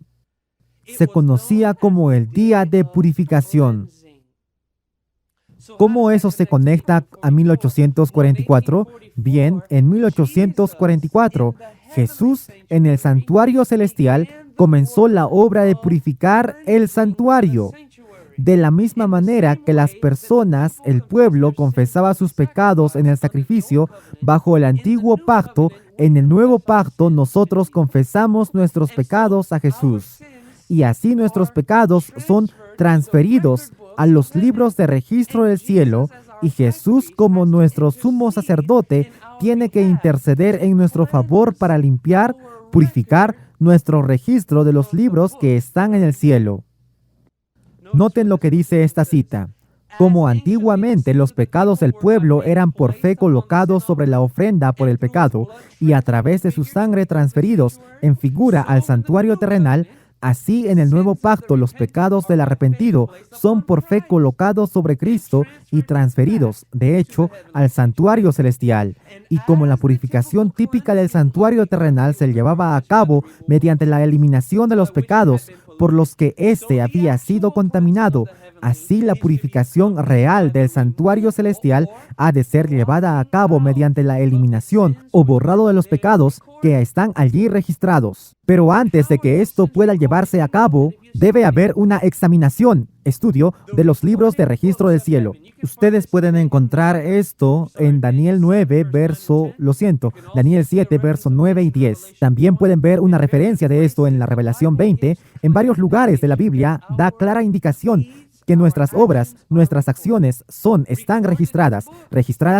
Se conocía como el día de purificación. ¿Cómo eso se conecta a 1844? Bien, en 1844, Jesús en el santuario celestial comenzó la obra de purificar el santuario. De la misma manera que las personas, el pueblo, confesaba sus pecados en el sacrificio bajo el antiguo pacto, en el nuevo pacto nosotros confesamos nuestros pecados a Jesús. Y así nuestros pecados son transferidos a los libros de registro del cielo, y Jesús, como nuestro sumo sacerdote, tiene que interceder en nuestro favor para limpiar, purificar nuestro registro de los libros que están en el cielo. Noten lo que dice esta cita. Como antiguamente los pecados del pueblo eran por fe colocados sobre la ofrenda por el pecado y a través de su sangre transferidos en figura al santuario terrenal, Así, en el nuevo pacto, los pecados del arrepentido son por fe colocados sobre Cristo y transferidos, de hecho, al santuario celestial. Y como la purificación típica del santuario terrenal se llevaba a cabo mediante la eliminación de los pecados por los que éste había sido contaminado, así la purificación real del santuario celestial ha de ser llevada a cabo mediante la eliminación o borrado de los pecados que están allí registrados. Pero antes de que esto pueda llevarse a cabo, debe haber una examinación, estudio de los libros de registro del cielo. Ustedes pueden encontrar esto en Daniel 7, verso 9 y 10. También pueden ver una referencia de esto en la Revelación 20. En varios lugares de la Biblia da clara indicación que nuestras obras, nuestras acciones están registradas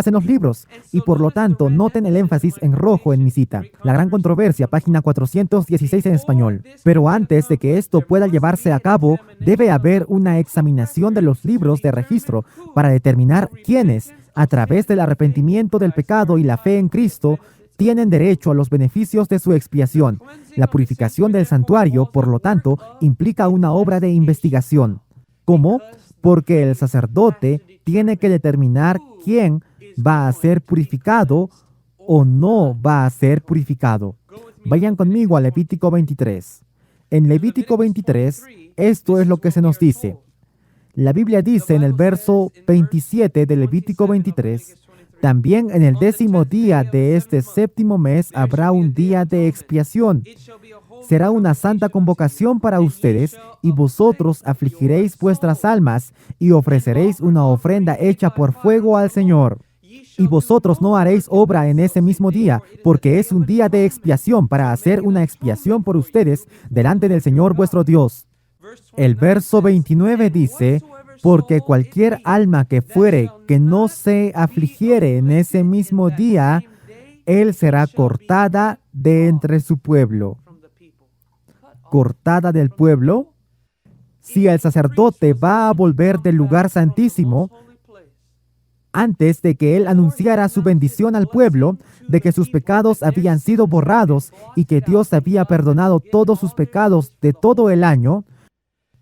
en los libros, y por lo tanto noten el énfasis en rojo en mi cita. La gran controversia, página 416 en español. Pero antes de que esto pueda llevarse a cabo, debe haber una examinación de los libros de registro para determinar quiénes, a través del arrepentimiento del pecado y la fe en Cristo, tienen derecho a los beneficios de su expiación. La purificación del santuario, por lo tanto, implica una obra de investigación. ¿Cómo? Porque el sacerdote tiene que determinar quién va a ser purificado o no va a ser purificado. Vayan conmigo a Levítico 23. En Levítico 23, esto es lo que se nos dice. La Biblia dice en el verso 27 de Levítico 23, también en el 10º día de este 7º mes habrá un día de expiación. Será una santa convocación para ustedes, y vosotros afligiréis vuestras almas y ofreceréis una ofrenda hecha por fuego al Señor. Y vosotros no haréis obra en ese mismo día, porque es un día de expiación para hacer una expiación por ustedes delante del Señor vuestro Dios. El verso 29 dice, porque cualquier alma que fuere que no se afligiere en ese mismo día, él será cortada de entre su pueblo. Cortada del pueblo. Si el sacerdote va a volver del lugar santísimo, antes de que él anunciara su bendición al pueblo, de que sus pecados habían sido borrados y que Dios había perdonado todos sus pecados de todo el año,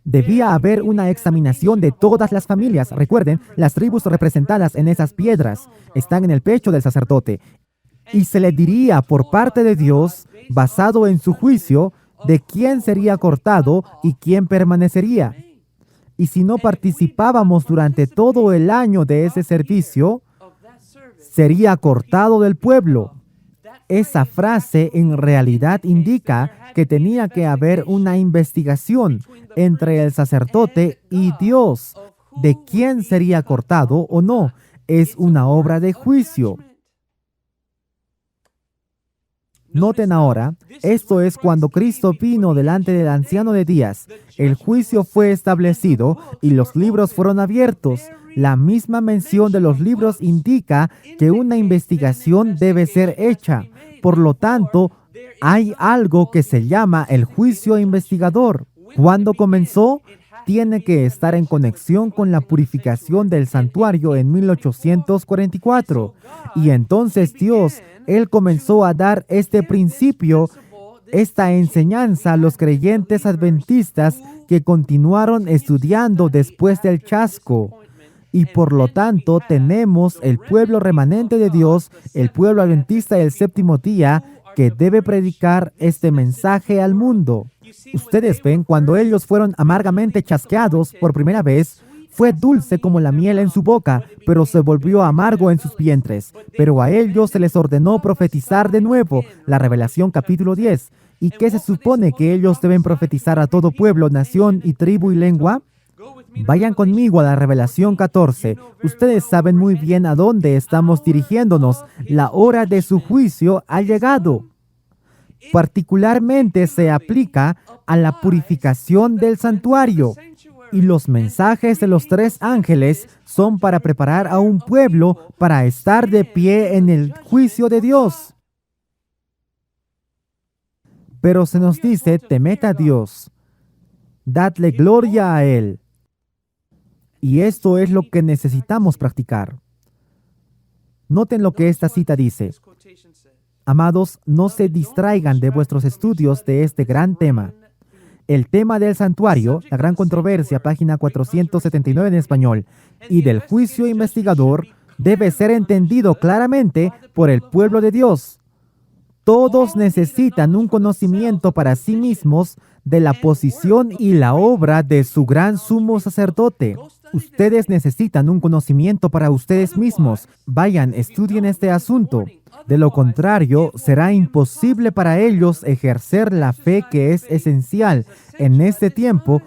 debía haber una examinación de todas las familias. Recuerden, las tribus representadas en esas piedras están en el pecho del sacerdote, y se le diría por parte de Dios, basado en su juicio, de quién sería cortado y quién permanecería. Y si no participábamos durante todo el año de ese servicio, sería cortado del pueblo. Esa frase en realidad indica que tenía que haber una investigación entre el sacerdote y Dios de quién sería cortado o no. Es una obra de juicio. Noten ahora, esto es cuando Cristo vino delante del anciano de días. El juicio fue establecido y los libros fueron abiertos. La misma mención de los libros indica que una investigación debe ser hecha. Por lo tanto, hay algo que se llama el juicio investigador. ¿Cuándo comenzó? Tiene que estar en conexión con la purificación del santuario en 1844. Y entonces Dios, Él comenzó a dar este principio, esta enseñanza a los creyentes adventistas que continuaron estudiando después del chasco. Y por lo tanto tenemos el pueblo remanente de Dios, el pueblo adventista del séptimo día, que debe predicar este mensaje al mundo. Ustedes ven, cuando ellos fueron amargamente chasqueados por primera vez, fue dulce como la miel en su boca, pero se volvió amargo en sus vientres. Pero a ellos se les ordenó profetizar de nuevo, la Revelación capítulo 10. ¿Y qué se supone que ellos deben profetizar a todo pueblo, nación y tribu y lengua? Vayan conmigo a la Revelación 14. Ustedes saben muy bien a dónde estamos dirigiéndonos. La hora de su juicio ha llegado. Particularmente se aplica a la purificación del santuario. Y los mensajes de los 3 ángeles son para preparar a un pueblo para estar de pie en el juicio de Dios. Pero se nos dice, temed a Dios, dadle gloria a Él. Y esto es lo que necesitamos practicar. Noten lo que esta cita dice. Amados, no se distraigan de vuestros estudios de este gran tema. El tema del santuario, la gran controversia, página 479 en español, y del juicio investigador debe ser entendido claramente por el pueblo de Dios. Todos necesitan un conocimiento para sí mismos de la posición y la obra de su gran sumo sacerdote. Ustedes necesitan un conocimiento para ustedes mismos. Vayan, estudien este asunto. De lo contrario, será imposible para ellos ejercer la fe que es esencial en este tiempo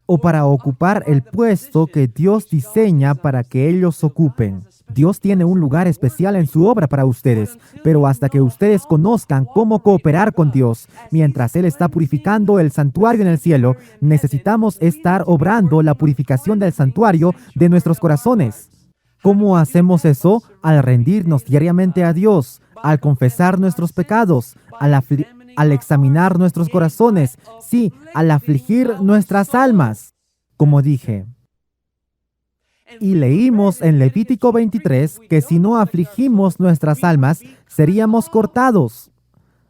o para ocupar el puesto que Dios diseña para que ellos ocupen. Dios tiene un lugar especial en su obra para ustedes, pero hasta que ustedes conozcan cómo cooperar con Dios, mientras Él está purificando el santuario en el cielo, necesitamos estar obrando la purificación del santuario de nuestros corazones. ¿Cómo hacemos eso? Al rendirnos diariamente a Dios, al confesar nuestros pecados, al examinar nuestros corazones, sí, al afligir nuestras almas. Como dije, y leímos en Levítico 23 que si no afligimos nuestras almas, seríamos cortados.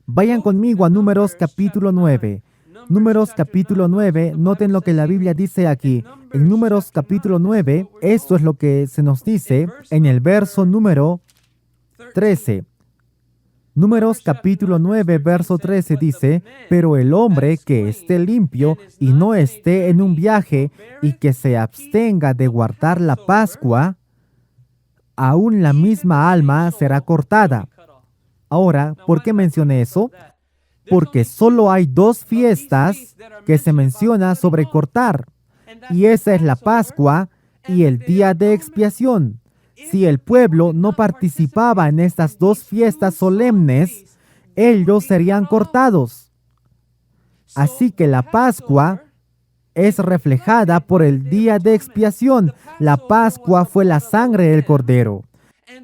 Vayan conmigo a Números capítulo 9. Números capítulo 9, noten lo que la Biblia dice aquí. En Números capítulo 9, esto es lo que se nos dice en el verso número 13. Números capítulo 9, verso 13 dice, pero el hombre que esté limpio y no esté en un viaje y que se abstenga de guardar la Pascua, aún la misma alma será cortada. Ahora, ¿por qué mencioné eso? Porque solo hay dos fiestas que se menciona sobre cortar, y esa es la Pascua y el día de expiación. Si el pueblo no participaba en estas dos fiestas solemnes, ellos serían cortados. Así que la Pascua es reflejada por el día de expiación. La Pascua fue la sangre del Cordero,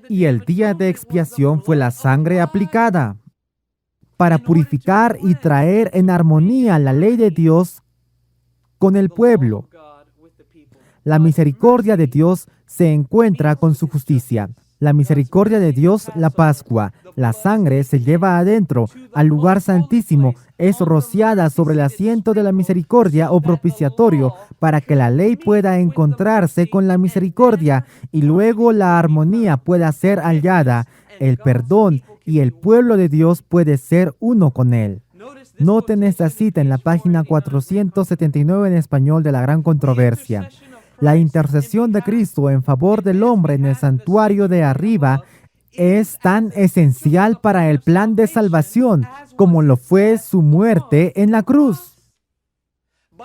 y el día de expiación fue la sangre aplicada para purificar y traer en armonía la ley de Dios con el pueblo. La misericordia de Dios se encuentra con su justicia. La misericordia de Dios, la Pascua. La sangre se lleva adentro, al lugar santísimo, es rociada sobre el asiento de la misericordia o propiciatorio para que la ley pueda encontrarse con la misericordia y luego la armonía pueda ser hallada, el perdón y el pueblo de Dios puede ser uno con Él. Noten esta cita en la página 479 en español de la gran controversia. La intercesión de Cristo en favor del hombre en el santuario de arriba es tan esencial para el plan de salvación como lo fue su muerte en la cruz.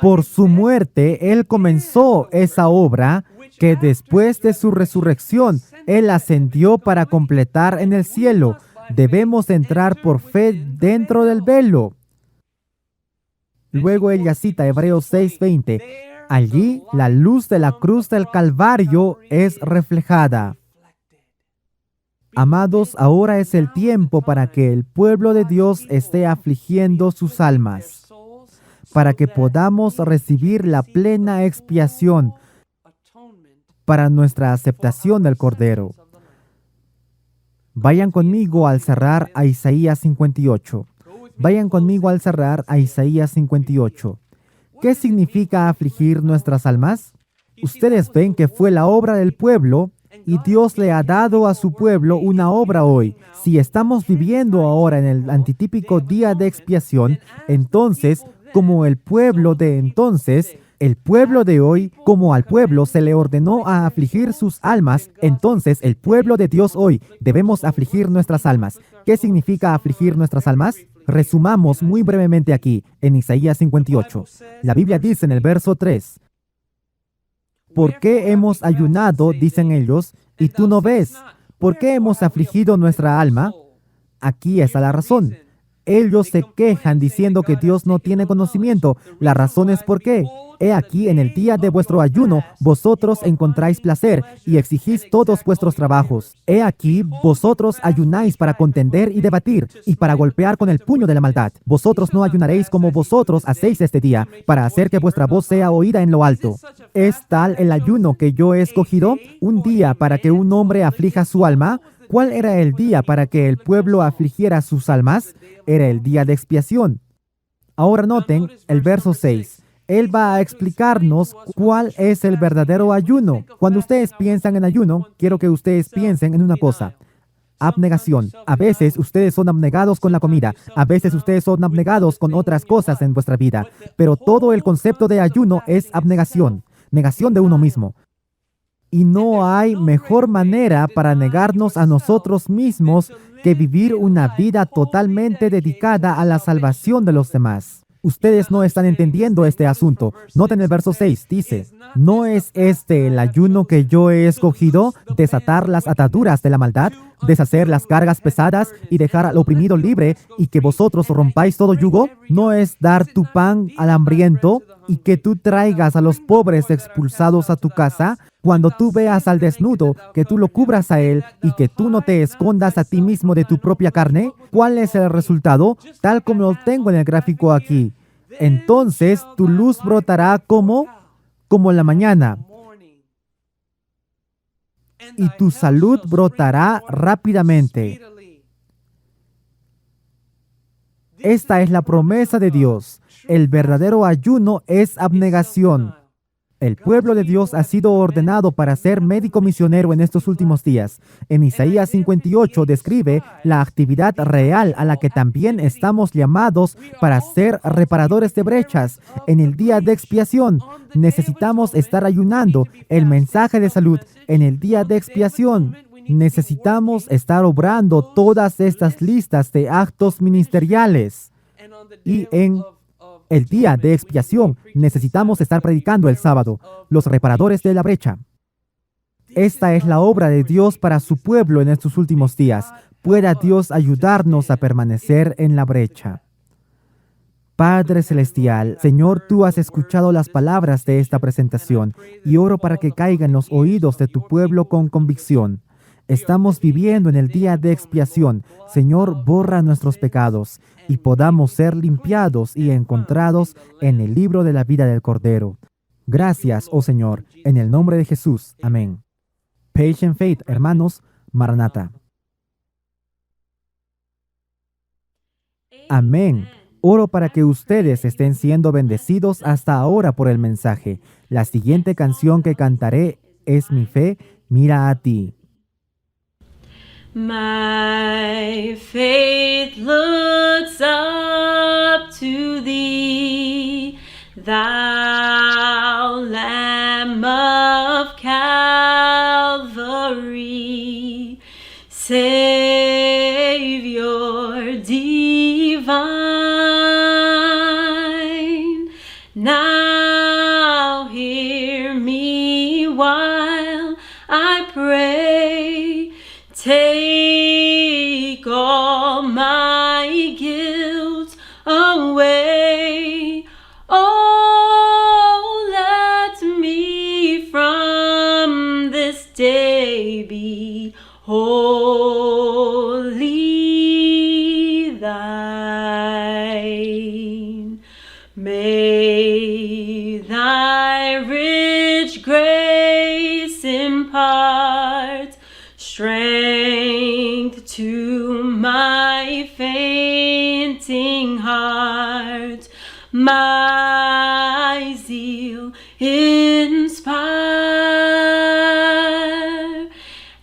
Por su muerte, Él comenzó esa obra que después de su resurrección, Él ascendió para completar en el cielo. Debemos entrar por fe dentro del velo. Luego ella cita Hebreos 6:20. Allí la luz de la cruz del Calvario es reflejada. Amados, ahora es el tiempo para que el pueblo de Dios esté afligiendo sus almas, para que podamos recibir la plena expiación para nuestra aceptación del Cordero. Vayan conmigo al cerrar a Isaías 58. Vayan conmigo al cerrar a Isaías 58. ¿Qué significa afligir nuestras almas? Ustedes ven que fue la obra del pueblo y Dios le ha dado a su pueblo una obra hoy. Si estamos viviendo ahora en el antitípico día de expiación, entonces, como el pueblo de entonces, el pueblo de hoy, como al pueblo se le ordenó a afligir sus almas, entonces el pueblo de Dios hoy debemos afligir nuestras almas. ¿Qué significa afligir nuestras almas? Resumamos muy brevemente aquí, en Isaías 58. La Biblia dice en el verso 3, ¿por qué hemos ayunado, dicen ellos, y tú no ves? ¿Por qué hemos afligido nuestra alma? Aquí está la razón. Ellos se quejan diciendo que Dios no tiene conocimiento. La razón es por qué. He aquí, en el día de vuestro ayuno, vosotros encontráis placer y exigís todos vuestros trabajos. He aquí, vosotros ayunáis para contender y debatir y para golpear con el puño de la maldad. Vosotros no ayunaréis como vosotros hacéis este día, para hacer que vuestra voz sea oída en lo alto. ¿Es tal el ayuno que yo he escogido? ¿Un día para que un hombre aflija su alma? ¿Cuál era el día para que el pueblo afligiera sus almas? Era el día de expiación. Ahora noten el verso 6. Él va a explicarnos cuál es el verdadero ayuno. Cuando ustedes piensan en ayuno, quiero que ustedes piensen en una cosa. Abnegación. A veces ustedes son abnegados con la comida. A veces ustedes son abnegados con otras cosas en vuestra vida. Pero todo el concepto de ayuno es abnegación. Negación de uno mismo. Y no hay mejor manera para negarnos a nosotros mismos que vivir una vida totalmente dedicada a la salvación de los demás. Ustedes no están entendiendo este asunto. Noten el verso 6, dice, ¿no es este el ayuno que yo he escogido? Desatar las ataduras de la maldad, deshacer las cargas pesadas y dejar al oprimido libre, y que vosotros rompáis todo yugo. ¿No es dar tu pan al hambriento y que tú traigas a los pobres expulsados a tu casa? Cuando tú veas al desnudo, que tú lo cubras a él y que tú no te escondas a ti mismo de tu propia carne. ¿Cuál es el resultado? Tal como lo tengo en el gráfico aquí. Entonces tu luz brotará como la mañana, y tu salud brotará rápidamente. Esta es la promesa de Dios. El verdadero ayuno es abnegación. El pueblo de Dios ha sido ordenado para ser médico misionero en estos últimos días. En Isaías 58 describe la actividad real a la que también estamos llamados para ser reparadores de brechas. En el día de expiación necesitamos estar ayunando el mensaje de salud. En el día de expiación necesitamos estar obrando todas estas listas de actos ministeriales. Y en el día de expiación necesitamos estar predicando el sábado, los reparadores de la brecha. Esta es la obra de Dios para su pueblo en estos últimos días. Pueda Dios ayudarnos a permanecer en la brecha. Padre Celestial, Señor, tú has escuchado las palabras de esta presentación y oro para que caigan en los oídos de tu pueblo con convicción. Estamos viviendo en el día de expiación. Señor, borra nuestros pecados y podamos ser limpiados y encontrados en el libro de la vida del Cordero. Gracias, oh Señor, en el nombre de Jesús. Amén. Patient Faith, hermanos, Maranatha. Amén. Oro para que ustedes estén siendo bendecidos hasta ahora por el mensaje. La siguiente canción que cantaré es Mi fe mira a ti. My faith looks up to thee, thou Lamb of Calvary, Savior divine. Now hear me while I pray. Take all my guilt away. Oh, let me from this day be wholly thine. May thy rich grace impart strength to my fainting heart, my zeal inspire,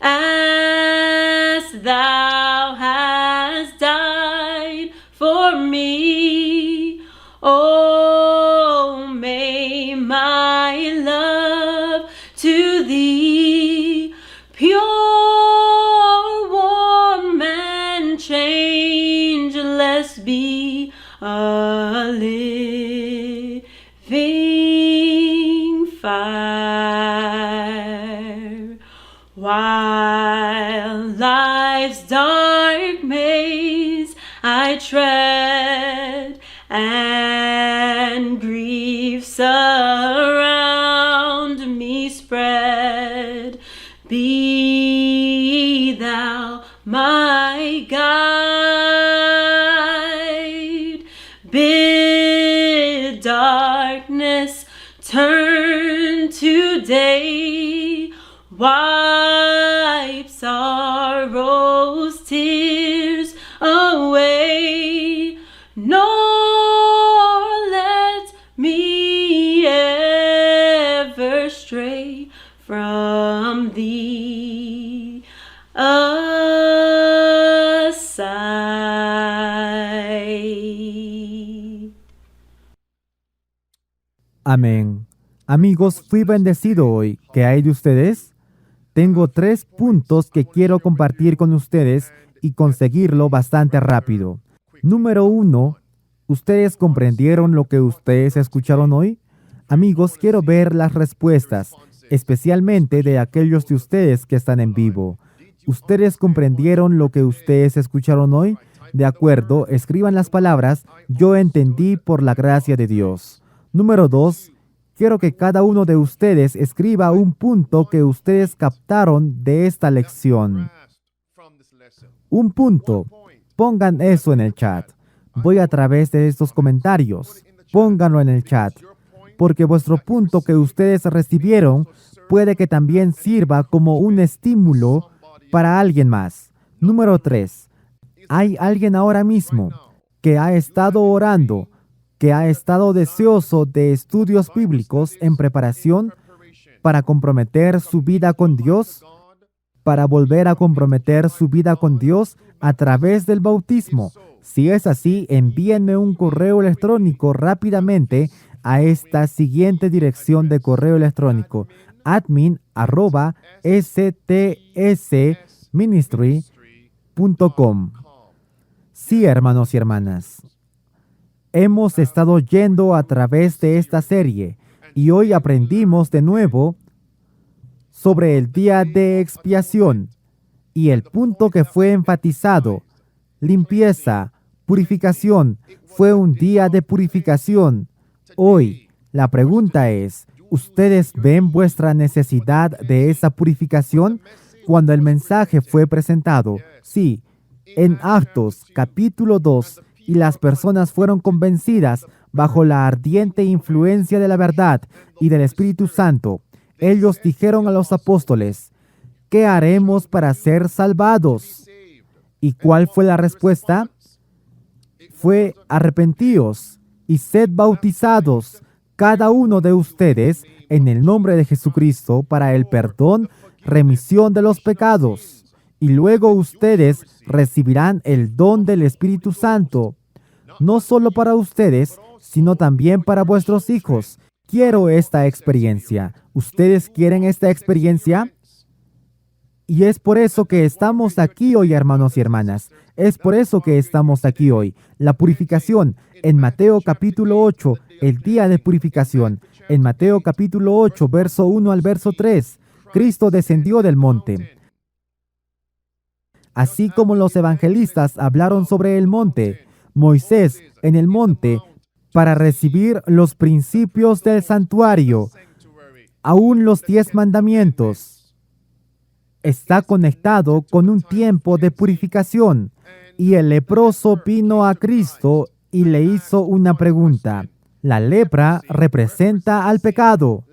as thou hast died for me. Oh, may my love to thee pure, warm, and changeless be, a living fire. While life's dark maze I tread, and griefs around me spread, be thou my guide. Bid darkness turn to day, wipe sorrow's tears away, nor aside. Amén. Amigos, fui bendecido hoy. ¿Qué hay de ustedes? Tengo 3 puntos que quiero compartir con ustedes y conseguirlo bastante rápido. Número 1, ¿ustedes comprendieron lo que ustedes escucharon hoy? Amigos, quiero ver las respuestas, especialmente de aquellos de ustedes que están en vivo. ¿Ustedes comprendieron lo que ustedes escucharon hoy? De acuerdo, escriban las palabras, yo entendí por la gracia de Dios. Número 2, quiero que cada uno de ustedes escriba un punto que ustedes captaron de esta lección. Un punto. Pongan eso en el chat. Voy a través de estos comentarios. Pónganlo en el chat. Porque vuestro punto que ustedes recibieron puede que también sirva como un estímulo para alguien más. Número 3. ¿Hay alguien ahora mismo que ha estado orando, que ha estado deseoso de estudios bíblicos en preparación para comprometer su vida con Dios? Para volver a comprometer su vida con Dios a través del bautismo. Si es así, envíenme un correo electrónico rápidamente a esta siguiente dirección de correo electrónico: admin@stsministry.com. Sí, hermanos y hermanas. Hemos estado yendo a través de esta serie y hoy aprendimos de nuevo sobre el día de expiación y el punto que fue enfatizado: limpieza, purificación. Fue un día de purificación. Hoy, la pregunta es, ¿ustedes ven vuestra necesidad de esa purificación? Cuando el mensaje fue presentado, sí, en Actos capítulo 2, y las personas fueron convencidas bajo la ardiente influencia de la verdad y del Espíritu Santo. Ellos dijeron a los apóstoles, ¿qué haremos para ser salvados? ¿Y cuál fue la respuesta? Fue: arrepentíos y sed bautizados, cada uno de ustedes, en el nombre de Jesucristo, para el perdón, remisión de los pecados. Y luego ustedes recibirán el don del Espíritu Santo, no solo para ustedes, sino también para vuestros hijos. Quiero esta experiencia. ¿Ustedes quieren esta experiencia? Y es por eso que estamos aquí hoy, hermanos y hermanas. Es por eso que estamos aquí hoy. La purificación. En Mateo capítulo 8, el día de purificación. En Mateo capítulo 8, verso 1 al verso 3, Cristo descendió del monte. Así como los evangelistas hablaron sobre el monte, Moisés en el monte para recibir los principios del santuario, aún los 10 mandamientos. Está conectado con un tiempo de purificación. Y el leproso vino a Cristo y le hizo una pregunta. La lepra representa al pecado.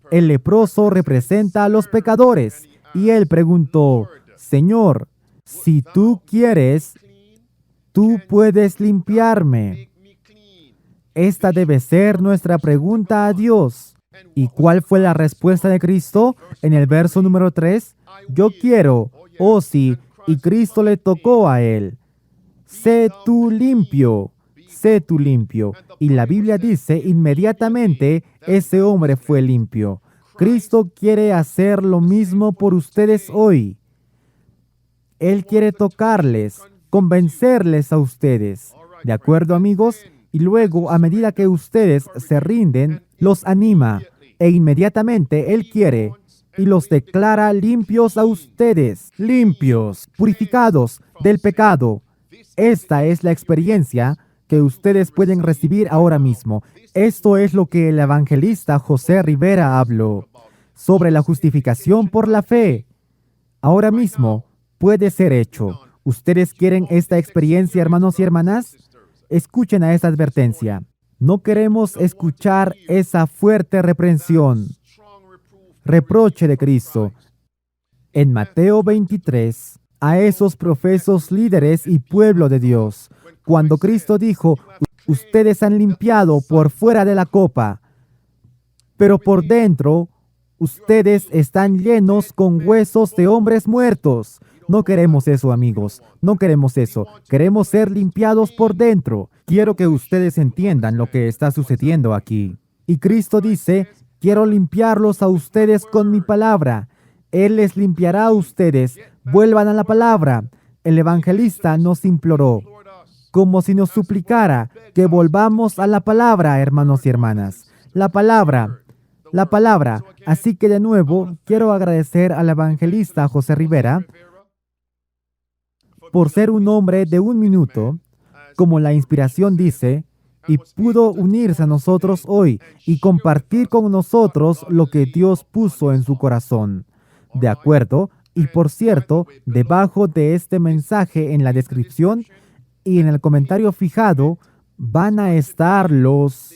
El leproso representa a los pecadores. Y él preguntó, Señor, si tú quieres, tú puedes limpiarme. Esta debe ser nuestra pregunta a Dios. ¿Y cuál fue la respuesta de Cristo? En el verso número 3, yo quiero, oh sí, y Cristo le tocó a él. Sé tú limpio, sé tú limpio. Y la Biblia dice, inmediatamente ese hombre fue limpio. Cristo quiere hacer lo mismo por ustedes hoy. Él quiere tocarles, convencerles a ustedes. ¿De acuerdo, amigos? Y luego, a medida que ustedes se rinden, los anima. E inmediatamente Él quiere y los declara limpios a ustedes. Limpios, purificados del pecado. Esta es la experiencia que ustedes pueden recibir ahora mismo. Esto es lo que el evangelista José Rivera habló sobre la justificación por la fe. Ahora mismo puede ser hecho. ¿Ustedes quieren esta experiencia, hermanos y hermanas? Escuchen a esta advertencia. No queremos escuchar esa fuerte reprensión, reproche de Cristo. En Mateo 23, a esos profesos líderes y pueblo de Dios, cuando Cristo dijo, ustedes han limpiado por fuera de la copa, pero por dentro Ustedes están llenos con huesos de hombres muertos. No queremos eso, amigos. No queremos eso. Queremos ser limpiados por dentro. Quiero que ustedes entiendan lo que está sucediendo aquí. Y Cristo dice, quiero limpiarlos a ustedes con mi palabra. Él les limpiará a ustedes. Vuelvan a la palabra. El evangelista nos imploró, como si nos suplicara, que volvamos a la palabra, hermanos y hermanas. La palabra. La palabra. Así que de nuevo, quiero agradecer al evangelista José Rivera por ser un hombre de 1 minuto, como la inspiración dice, y pudo unirse a nosotros hoy y compartir con nosotros lo que Dios puso en su corazón. ¿De acuerdo? Y por cierto, debajo de este mensaje en la descripción y en el comentario fijado van a estar los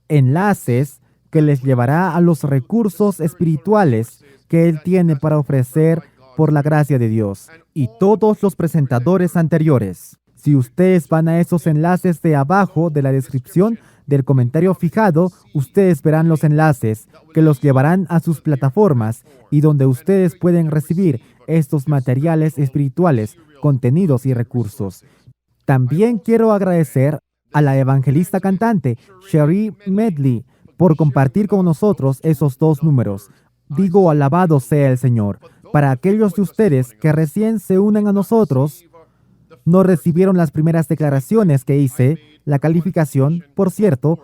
enlaces que les llevará a los recursos espirituales que Él tiene para ofrecer por la gracia de Dios. Y todos los presentadores anteriores. Si ustedes van a esos enlaces de abajo de la descripción del comentario fijado, ustedes verán los enlaces que los llevarán a sus plataformas y donde ustedes pueden recibir estos materiales espirituales, contenidos y recursos. También quiero agradecer a la evangelista cantante Cherie Medley por compartir con nosotros esos 2 números. Digo, alabado sea el Señor. Para aquellos de ustedes que recién se unen a nosotros, no recibieron las primeras declaraciones que hice, la calificación, por cierto,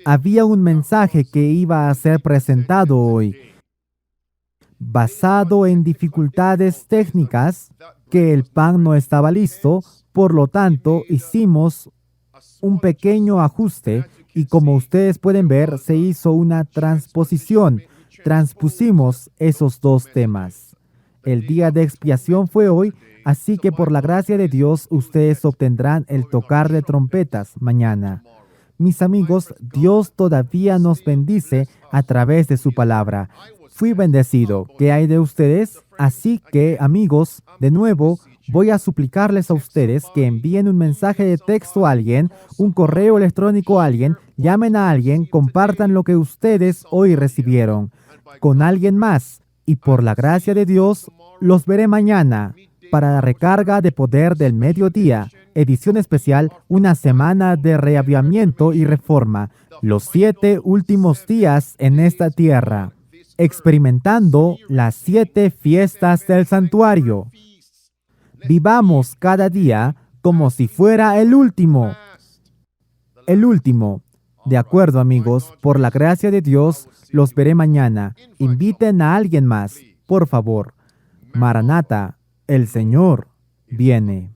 había un mensaje que iba a ser presentado hoy, basado en dificultades técnicas, que el pan no estaba listo, por lo tanto, hicimos un pequeño ajuste y como ustedes pueden ver, se hizo una transposición. Transpusimos esos 2 temas. El día de expiación fue hoy, así que por la gracia de Dios, ustedes obtendrán el tocar de trompetas mañana. Mis amigos, Dios todavía nos bendice a través de su palabra. Fui bendecido. ¿Qué hay de ustedes? Así que, amigos, de nuevo, voy a suplicarles a ustedes que envíen un mensaje de texto a alguien, un correo electrónico a alguien, llamen a alguien, compartan lo que ustedes hoy recibieron con alguien más. Y por la gracia de Dios, los veré mañana para la recarga de poder del mediodía, edición especial, una semana de reavivamiento y reforma, los 7 últimos días en esta tierra, experimentando las 7 fiestas del santuario. Vivamos cada día como si fuera el último. El último. De acuerdo, amigos, por la gracia de Dios, los veré mañana. Inviten a alguien más, por favor. Maranata, el Señor viene.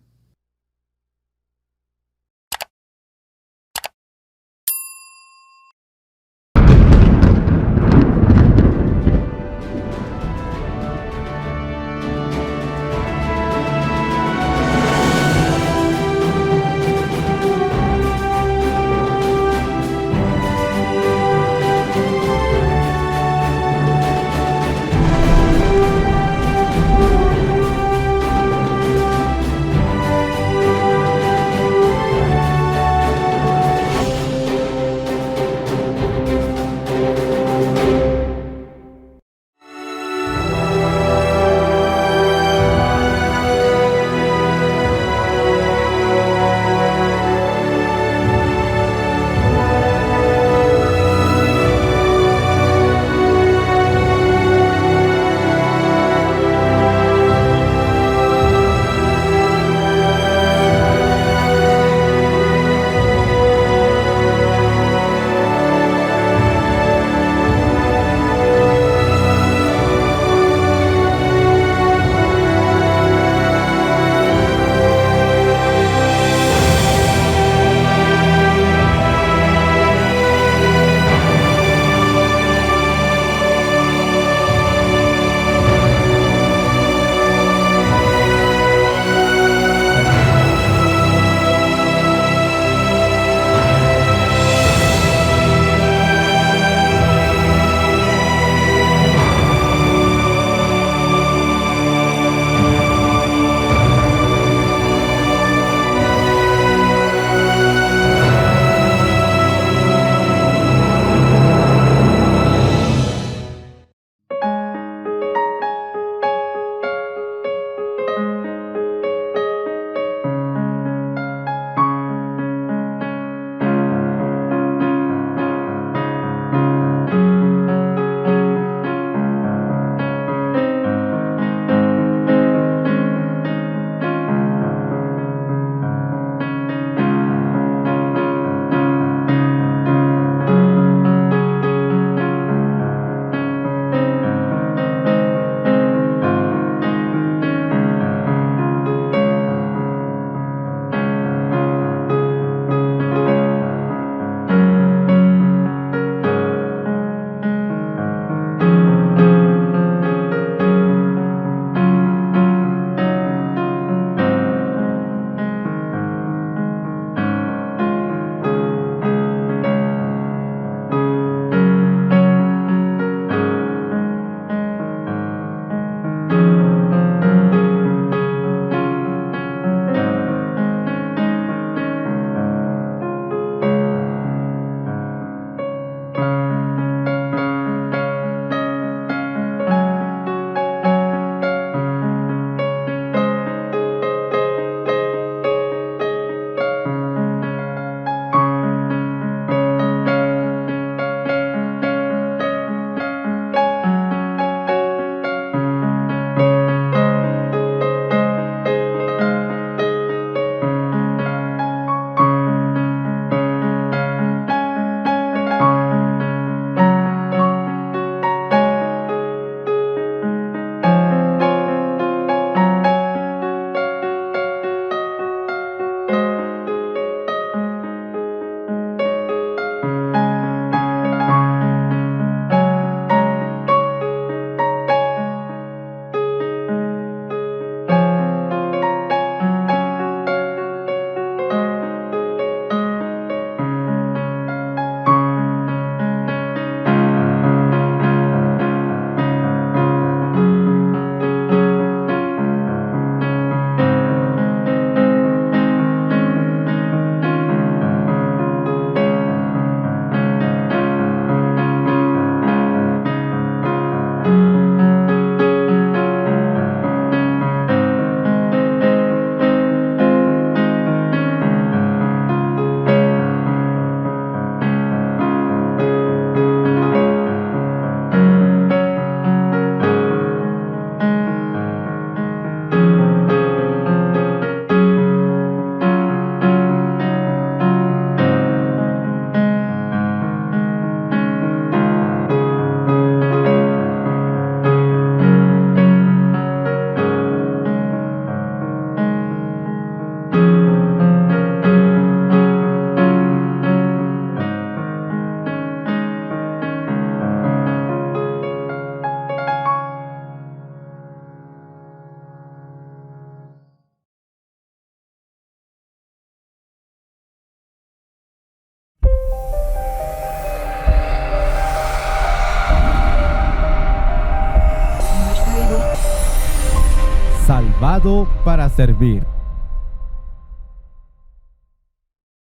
salvado para servir.